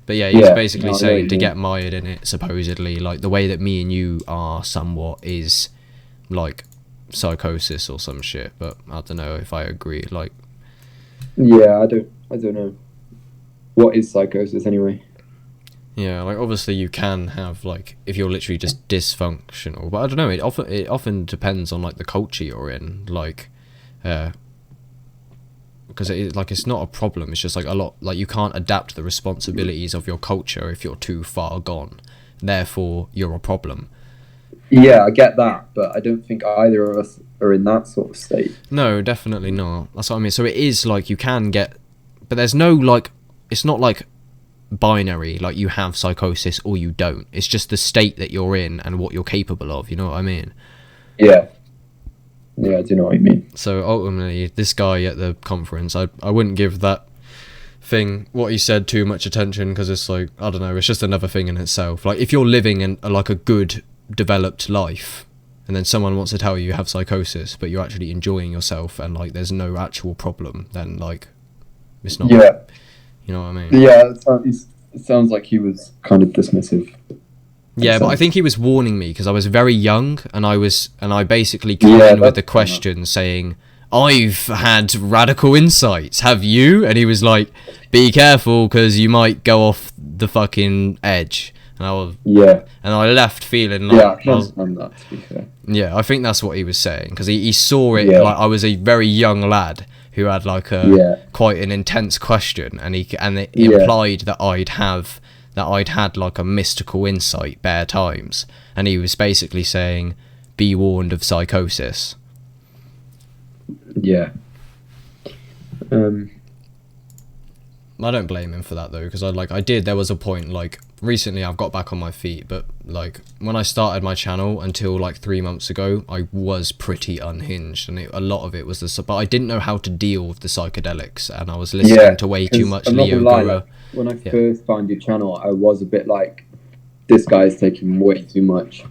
But yeah, he's basically saying to get mired in it, supposedly, like the way that me and you are somewhat is like psychosis or some shit. But I don't know if I agree. Like, yeah, I don't know. What is psychosis anyway? Yeah, like obviously you can have like if you're literally just dysfunctional, but I don't know. It often depends on like the culture you're in, like, because it's not a problem. It's just like a lot like you can't adapt the responsibilities of your culture if you're too far gone. Therefore, you're a problem. Yeah, I get that, but I don't think either of us are in that sort of state. No, definitely not. That's what I mean. So it is like you can get, but there's no like, it's not like binary, like you have psychosis or you don't. It's just the state that you're in and what you're capable of. You know what I mean? Yeah, I do know what you mean. So ultimately, this guy at the conference, I wouldn't give that thing, what he said, too much attention, because it's like, I don't know, it's just another thing in itself. Like if you're living in like a good developed life and then someone wants to tell you have psychosis but you're actually enjoying yourself and like there's no actual problem, then like it's not, you know what I mean? Yeah, it sounds like he was kind of dismissive. Yeah, but I think he was warning me because I was very young and I basically came in with the question saying, I've had radical insights, have you? And he was like, be careful because you might go off the fucking edge. And I left feeling like... Yeah, I can understand that, to be fair. Yeah, I think that's what he was saying, because he saw it, like I was a very young lad who had like quite an intense question, and it implied that I'd had like a mystical insight bare times, and he was basically saying, be warned of psychosis. Yeah. I don't blame him for that though, because there was a point, like recently I've got back on my feet, but like when I started my channel until like 3 months ago, I was pretty unhinged, and a lot of it was but I didn't know how to deal with the psychedelics, and I was listening to way too much Leo Gura. When I first found your channel, I was a bit like, this guy's taking way too much,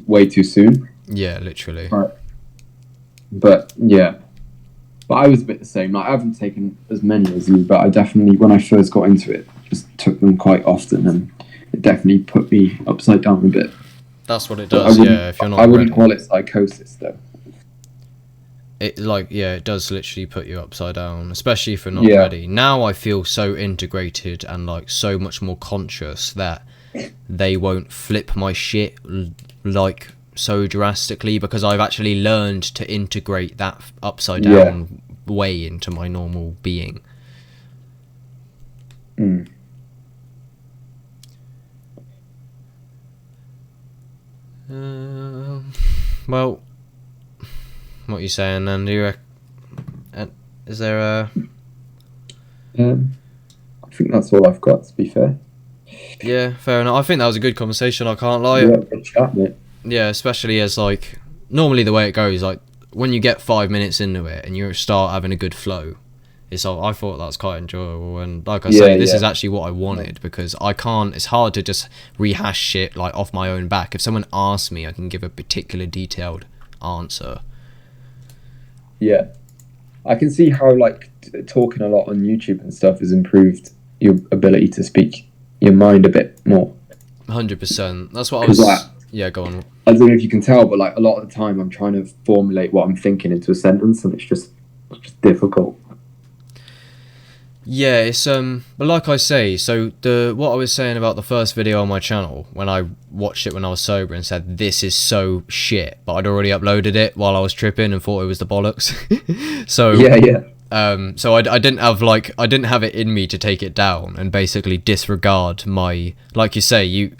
way too soon. Yeah, literally. But yeah. But I was a bit the same. Like, I haven't taken as many as you, but I definitely, when I first got into it, just took them quite often, and it definitely put me upside down a bit. That's what it does, yeah. If you're not I wouldn't call it psychosis, though. It like, yeah, it does literally put you upside down, especially if you're not Yeah. ready. Now I feel so integrated and like so much more conscious that they won't flip my shit like so drastically, because I've actually learned to integrate that upside down way into my normal being. Mm. Well, what are you saying then? Do you is there a... I think that's all I've got, to be fair. Yeah, fair enough. I think that was a good conversation, I can't lie. Yeah, good chat, mate. Yeah, especially as like, normally the way it goes, like when you get 5 minutes into it and you start having a good flow, it's all, I thought that's quite enjoyable. And like I say, this is actually what I wanted, because I can't, it's hard to just rehash shit like off my own back. If someone asks me, I can give a particular detailed answer. Yeah, I can see how like talking a lot on YouTube and stuff has improved your ability to speak your mind a bit more. 100%. That's what I was... Yeah, go on. I don't know if you can tell, but like a lot of the time I'm trying to formulate what I'm thinking into a sentence, and it's just difficult. Yeah, it's but like I say, so what I was saying about the first video on my channel, when I watched it when I was sober and said this is so shit, but I'd already uploaded it while I was tripping and thought it was the bollocks. So so I didn't have it in me to take it down and basically disregard my, like you say,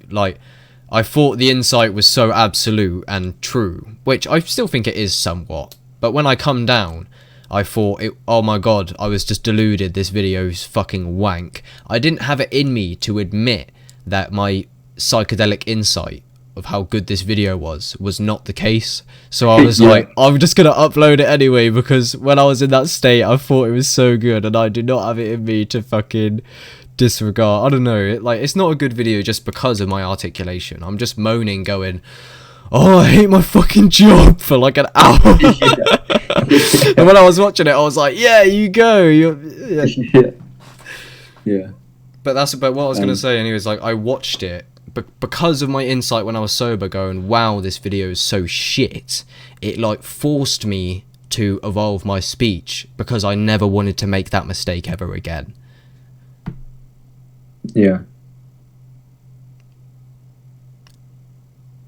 I thought the insight was so absolute and true, which I still think it is somewhat, but when I come down, I thought, oh my god, I was just deluded, this video's fucking wank. I didn't have it in me to admit that my psychedelic insight of how good this video was not the case. So I was like, I'm just gonna upload it anyway, because when I was in that state, I thought it was so good, and I do not have it in me to fucking disregard. I don't know, it's not a good video just because of my articulation. I'm just moaning, going, oh, I hate my fucking job, for like an hour. And when I was watching it, I was like, yeah, you go. Yeah. But what I was going to say anyways, like, I watched it because of my insight when I was sober, going, wow, this video is so shit. It, like, forced me to evolve my speech, because I never wanted to make that mistake ever again. Yeah.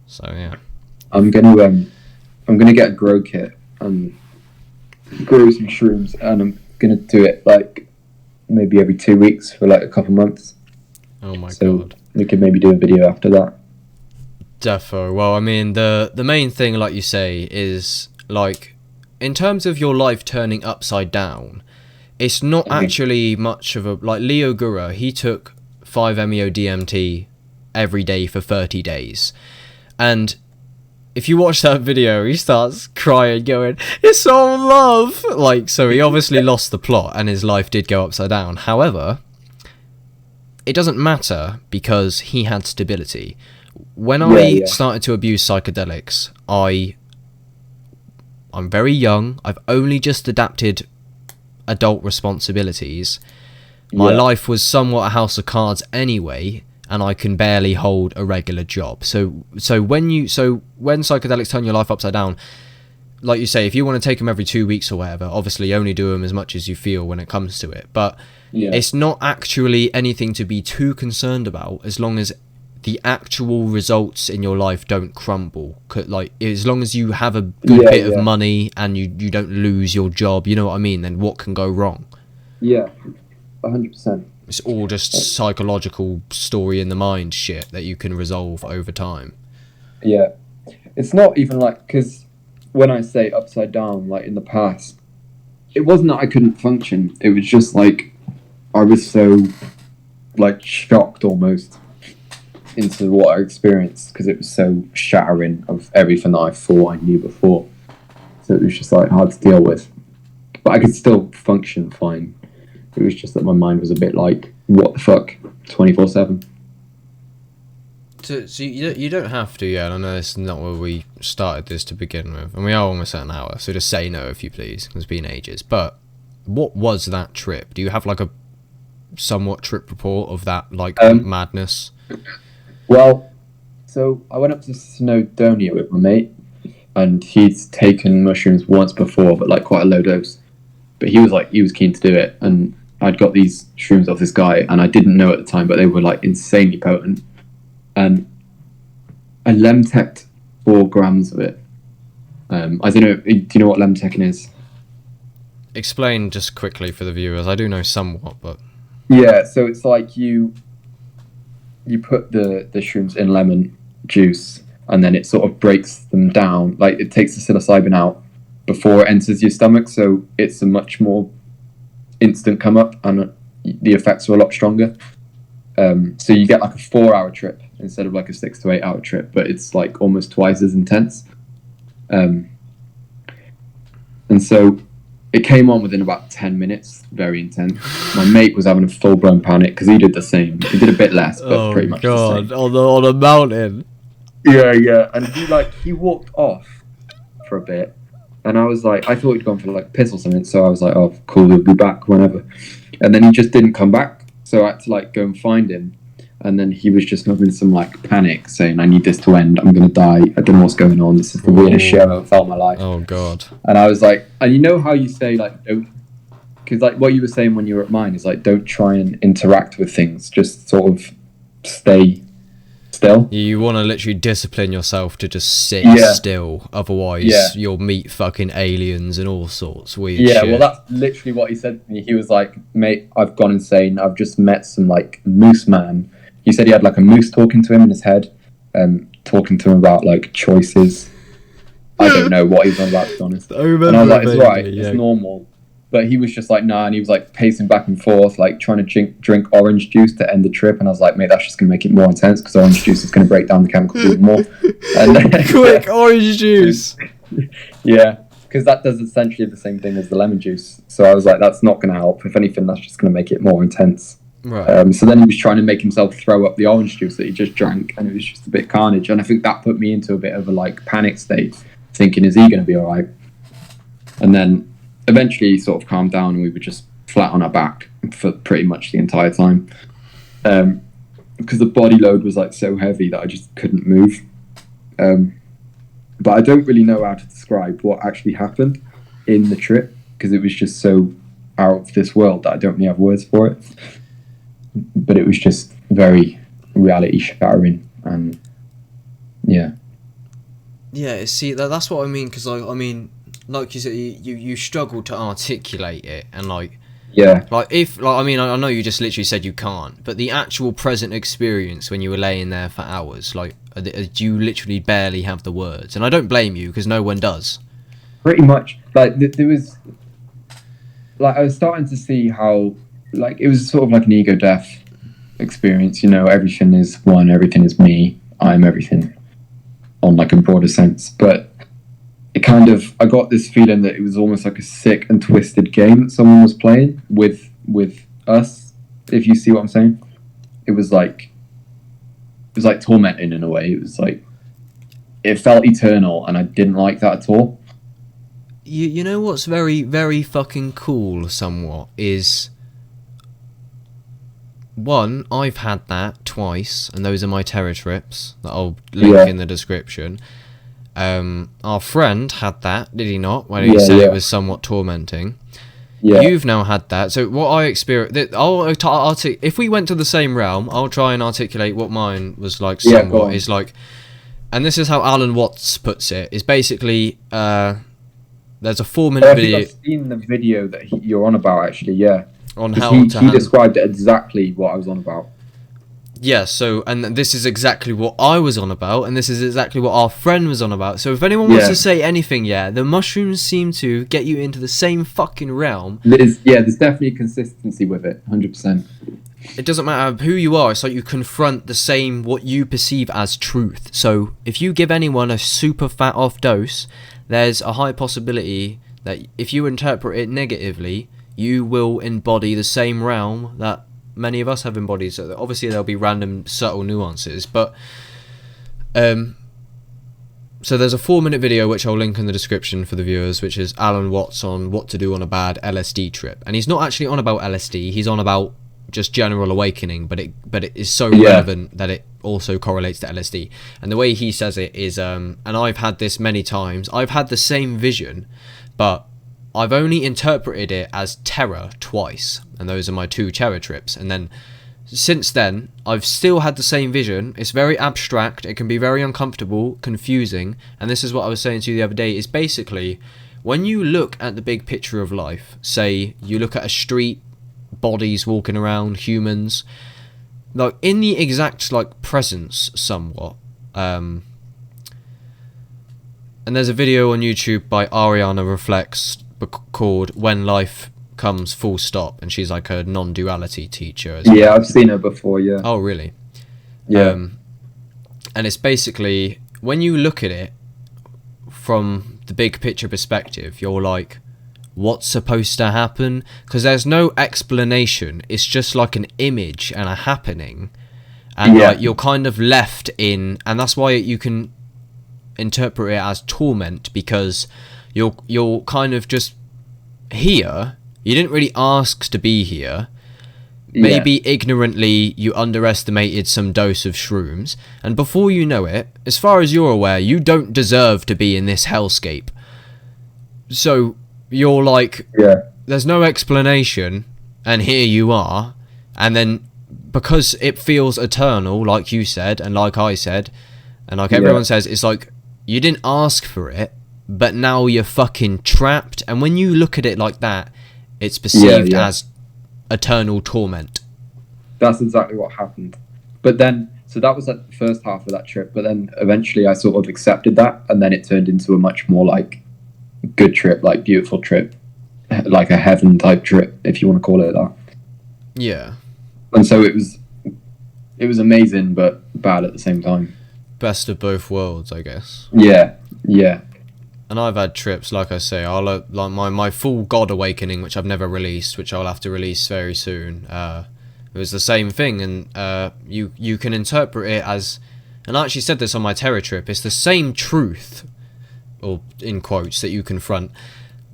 So, yeah. I'm gonna get a grow kit and grow some shrooms, and I'm gonna do it like maybe every 2 weeks for like a couple months. Oh my god. We could maybe do a video after that. Defo. Well, I mean, the main thing, like you say, is like, in terms of your life turning upside down, it's not actually much of a, like Leo Gura, he took 5-MeO DMT every day for 30 days. And if you watch that video, he starts crying, going, it's all love! Like, so he obviously lost the plot, and his life did go upside down. However, it doesn't matter, because he had stability. When I started to abuse psychedelics, I'm very young, I've only just adapted adult responsibilities. My life was somewhat a house of cards anyway, and I can barely hold a regular job. So when psychedelics turn your life upside down, like you say, if you want to take them every 2 weeks or whatever, obviously only do them as much as you feel when it comes to it. But it's not actually anything to be too concerned about, as long as the actual results in your life don't crumble. Like, as long as you have a good bit of money and you don't lose your job, you know what I mean, then what can go wrong? Yeah, 100%. It's all just psychological story in the mind shit that you can resolve over time. Yeah. It's not even like, because when I say upside down, like in the past, it wasn't that I couldn't function. It was just like, I was so like shocked almost into what I experienced, because it was so shattering of everything that I thought I knew before. So it was just like hard to deal with. But I could still function fine. It was just that my mind was a bit like, what the fuck, 24/7. So you don't have to, yeah. I know this is not where we started this to begin with, and we are almost at an hour, so just say no if you please. It's been ages. But what was that trip? Do you have like a somewhat trip report of that, like, madness? Well, so I went up to Snowdonia with my mate, and he's taken mushrooms once before, but like quite a low dose. But he was keen to do it, and I'd got these shrooms off this guy, and I didn't know at the time, but they were like insanely potent. And I lemtec'd 4 grams of it. I don't know. Do you know what lemtec'ing is? Explain just quickly for the viewers. I do know somewhat, but Yeah, so it's like you put the shrooms in lemon juice, and then it sort of breaks them down. Like, it takes the psilocybin out before it enters your stomach, so it's a much more instant come up, and the effects are a lot stronger. So you get like a 4-hour trip instead of like a 6 to 8 hour trip, but it's like almost twice as intense. And so it came on within about 10 minutes, very intense. My mate was having a full-blown panic because he did the same. He did a bit less, but pretty much the same. On a mountain. Yeah, and he walked off for a bit, and I was like, I thought he'd gone for like a piss or something, so I was like, oh, cool, he'll be back whenever. And then he just didn't come back, so I had to like go and find him. And then he was just having some like panic, saying, I need this to end, I'm gonna die, I don't know what's going on, this is the weirdest shit I've ever felt in my life. Oh god. And I was like, and you know how you say like, don't, because like what you were saying when you were at mine is like, don't try and interact with things, just sort of stay still. You want to literally discipline yourself to just sit still, otherwise you'll meet fucking aliens and all sorts weird shit. Well, that's literally what he said to me. He was like, mate, I've gone insane, I've just met some like moose man. He said he had like a moose talking to him in his head, talking to him about like choices. I don't know what he was on about, to be honest. And I was like, it's right, it's normal. But he was just like, nah, and he was like pacing back and forth, like trying to drink orange juice to end the trip. And I was like, mate, that's just going to make it more intense, because orange juice is going to break down the chemicals even more. And quick, orange juice! Yeah, because that does essentially the same thing as the lemon juice. So I was like, that's not going to help. If anything, that's just going to make it more intense. Right. So then he was trying to make himself throw up the orange juice that he just drank, and it was just a bit carnage. And I think that put me into a bit of a like panic state, thinking, is he going to be all right? And then eventually he sort of calmed down, and we were just flat on our back for pretty much the entire time, because the body load was like so heavy that I just couldn't move. But I don't really know how to describe what actually happened in the trip, because it was just so out of this world that I don't really have words for it. But it was just very reality shattering, and yeah. See, that's what I mean, because like, I mean, like you said, you struggle to articulate it, and like if like, I mean, I know you just literally said you can't, but the actual present experience when you were laying there for hours, like, you literally barely have the words, and I don't blame you, because no one does. Pretty much, like there was, like, I was starting to see how, like, it was sort of like an ego death experience, you know, everything is one, everything is me, I'm everything, on like a broader sense. But it kind of, I got this feeling that it was almost like a sick and twisted game that someone was playing with us, if you see what I'm saying. It was like tormenting in a way. It was like, it felt eternal, and I didn't like that at all. You know what's very, very fucking cool somewhat is, one, I've had that twice, and those are my terror trips that I'll link in the description. Our friend had that, did he not? When he said it was somewhat tormenting. Yeah. You've now had that. So what I experienced, if we went to the same realm, I'll try and articulate what mine was like somewhat. Is like, and this is how Alan Watts puts it, is basically, there's a 4-minute video. I've seen the video that you're on about, actually, yeah. On how he described it exactly what I was on about. Yeah, so, and this is exactly what I was on about, and this is exactly what our friend was on about. So if anyone wants to say anything, the mushrooms seem to get you into the same fucking realm. There's definitely consistency with it, 100%. It doesn't matter who you are, it's like you confront the same, what you perceive as truth. So if you give anyone a super fat off dose, there's a high possibility that if you interpret it negatively, you will embody the same realm that many of us have embodied. So obviously there'll be random subtle nuances, but so there's a 4-minute video which I'll link in the description for the viewers, which is Alan Watts on what to do on a bad LSD trip, and he's not actually on about LSD, he's on about just general awakening, but it is so relevant that it also correlates to LSD. And the way he says it is, and I've had this many times, I've had the same vision, but I've only interpreted it as terror twice, and those are my 2 terror trips. And then since then, I've still had the same vision. It's very abstract, it can be very uncomfortable, confusing, and this is what I was saying to you the other day, is basically, when you look at the big picture of life, say you look at a street, bodies walking around, humans, like in the exact like presence somewhat, and there's a video on YouTube by Ariana Reflects called When Life Comes Full Stop, and she's like a non-duality teacher as well. I've seen her before. Oh, really? Yeah. And it's basically, when you look at it from the big picture perspective, you're like, what's supposed to happen? Because there's no explanation, it's just like an image and a happening, and like you're kind of left in, and that's why you can interpret it as torment, because you're kind of just here. You didn't really ask to be here. Maybe ignorantly you underestimated some dose of shrooms, and before you know it, as far as you're aware, you don't deserve to be in this hellscape. So you're like, there's no explanation, and here you are. And then because it feels eternal, like you said, and like I said, and like everyone says, it's like you didn't ask for it, but now you're fucking trapped. And when you look at it like that, it's perceived as eternal torment. That's exactly what happened. But then, so that was like the first half of that trip, but then eventually I sort of accepted that, and then it turned into a much more like good trip, like beautiful trip, like a heaven type trip, if you want to call it that. Yeah. And so it was amazing, but bad at the same time. Best of both worlds, I guess. Yeah. And I've had trips, like I say, I'll like my full God awakening, which I've never released, which I'll have to release very soon. It was the same thing, and you can interpret it as, and I actually said this on my terror trip, it's the same truth, or in quotes, that you confront,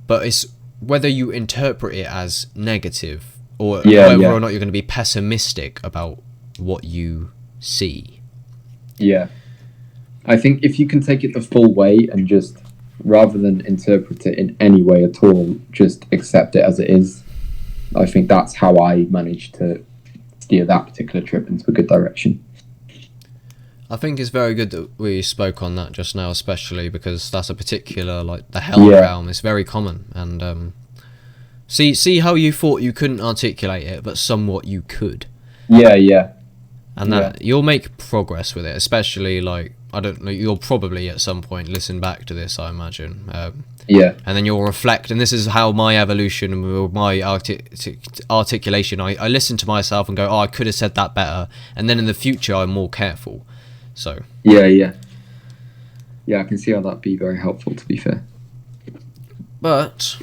but it's whether you interpret it as negative, or whether or not you're going to be pessimistic about what you see. Yeah. I think if you can take it the full way and just, rather than interpret it in any way at all, just accept it as it is. I think that's how I managed to steer that particular trip into a good direction. I think it's very good that we spoke on that just now, especially because that's a particular, like, the hell realm is very common, and see how you thought you couldn't articulate it, but somewhat you could. And that you'll make progress with it, especially, like, I don't know, you'll probably at some point listen back to this, I imagine. And then you'll reflect, and this is how my evolution, my articulation, I listen to myself and go, oh, I could have said that better, and then in the future I'm more careful. So I can see how that'd be very helpful, to be fair. But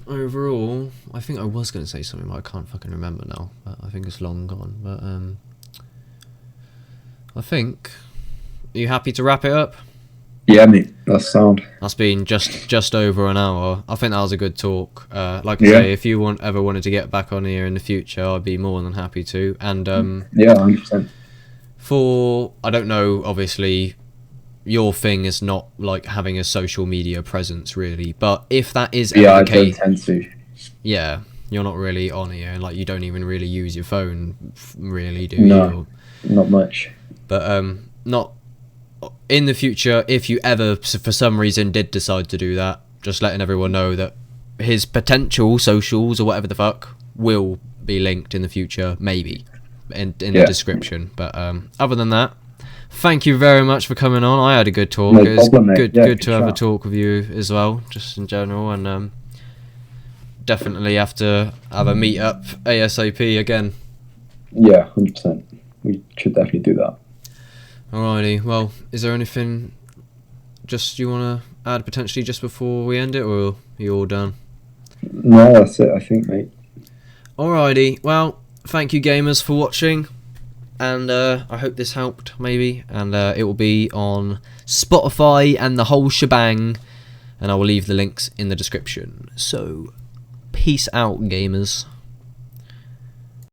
overall, I think I was going to say something, but I can't fucking remember now. But I think it's long gone. But I think, are you happy to wrap it up? Yeah, mate, that's sound. That's been just over an hour. I think that was a good talk. Like I say, if you ever wanted to get back on here in the future, I'd be more than happy to. And 100%. For, I don't know, obviously your thing is not like having a social media presence really, but if that is ever the case, I don't tend to. Yeah, you're not really on here, and like you don't even really use your phone really, do you? Not much. But not in the future, if you ever for some reason did decide to do that, just letting everyone know that his potential socials or whatever the fuck will be linked in the future, maybe in the description. But other than that, thank you very much for coming on. I had a good talk. It was good to have a talk with you as well, just in general, and definitely have to have a meet up ASAP again. Yeah, 100%. We should definitely do that. Alrighty, well, is there anything just you want to add potentially just before we end it, or are you all done? No, that's it, I think, mate. Alrighty, well, thank you gamers for watching, and I hope this helped, maybe, and it will be on Spotify and the whole shebang, and I will leave the links in the description. So, peace out, gamers.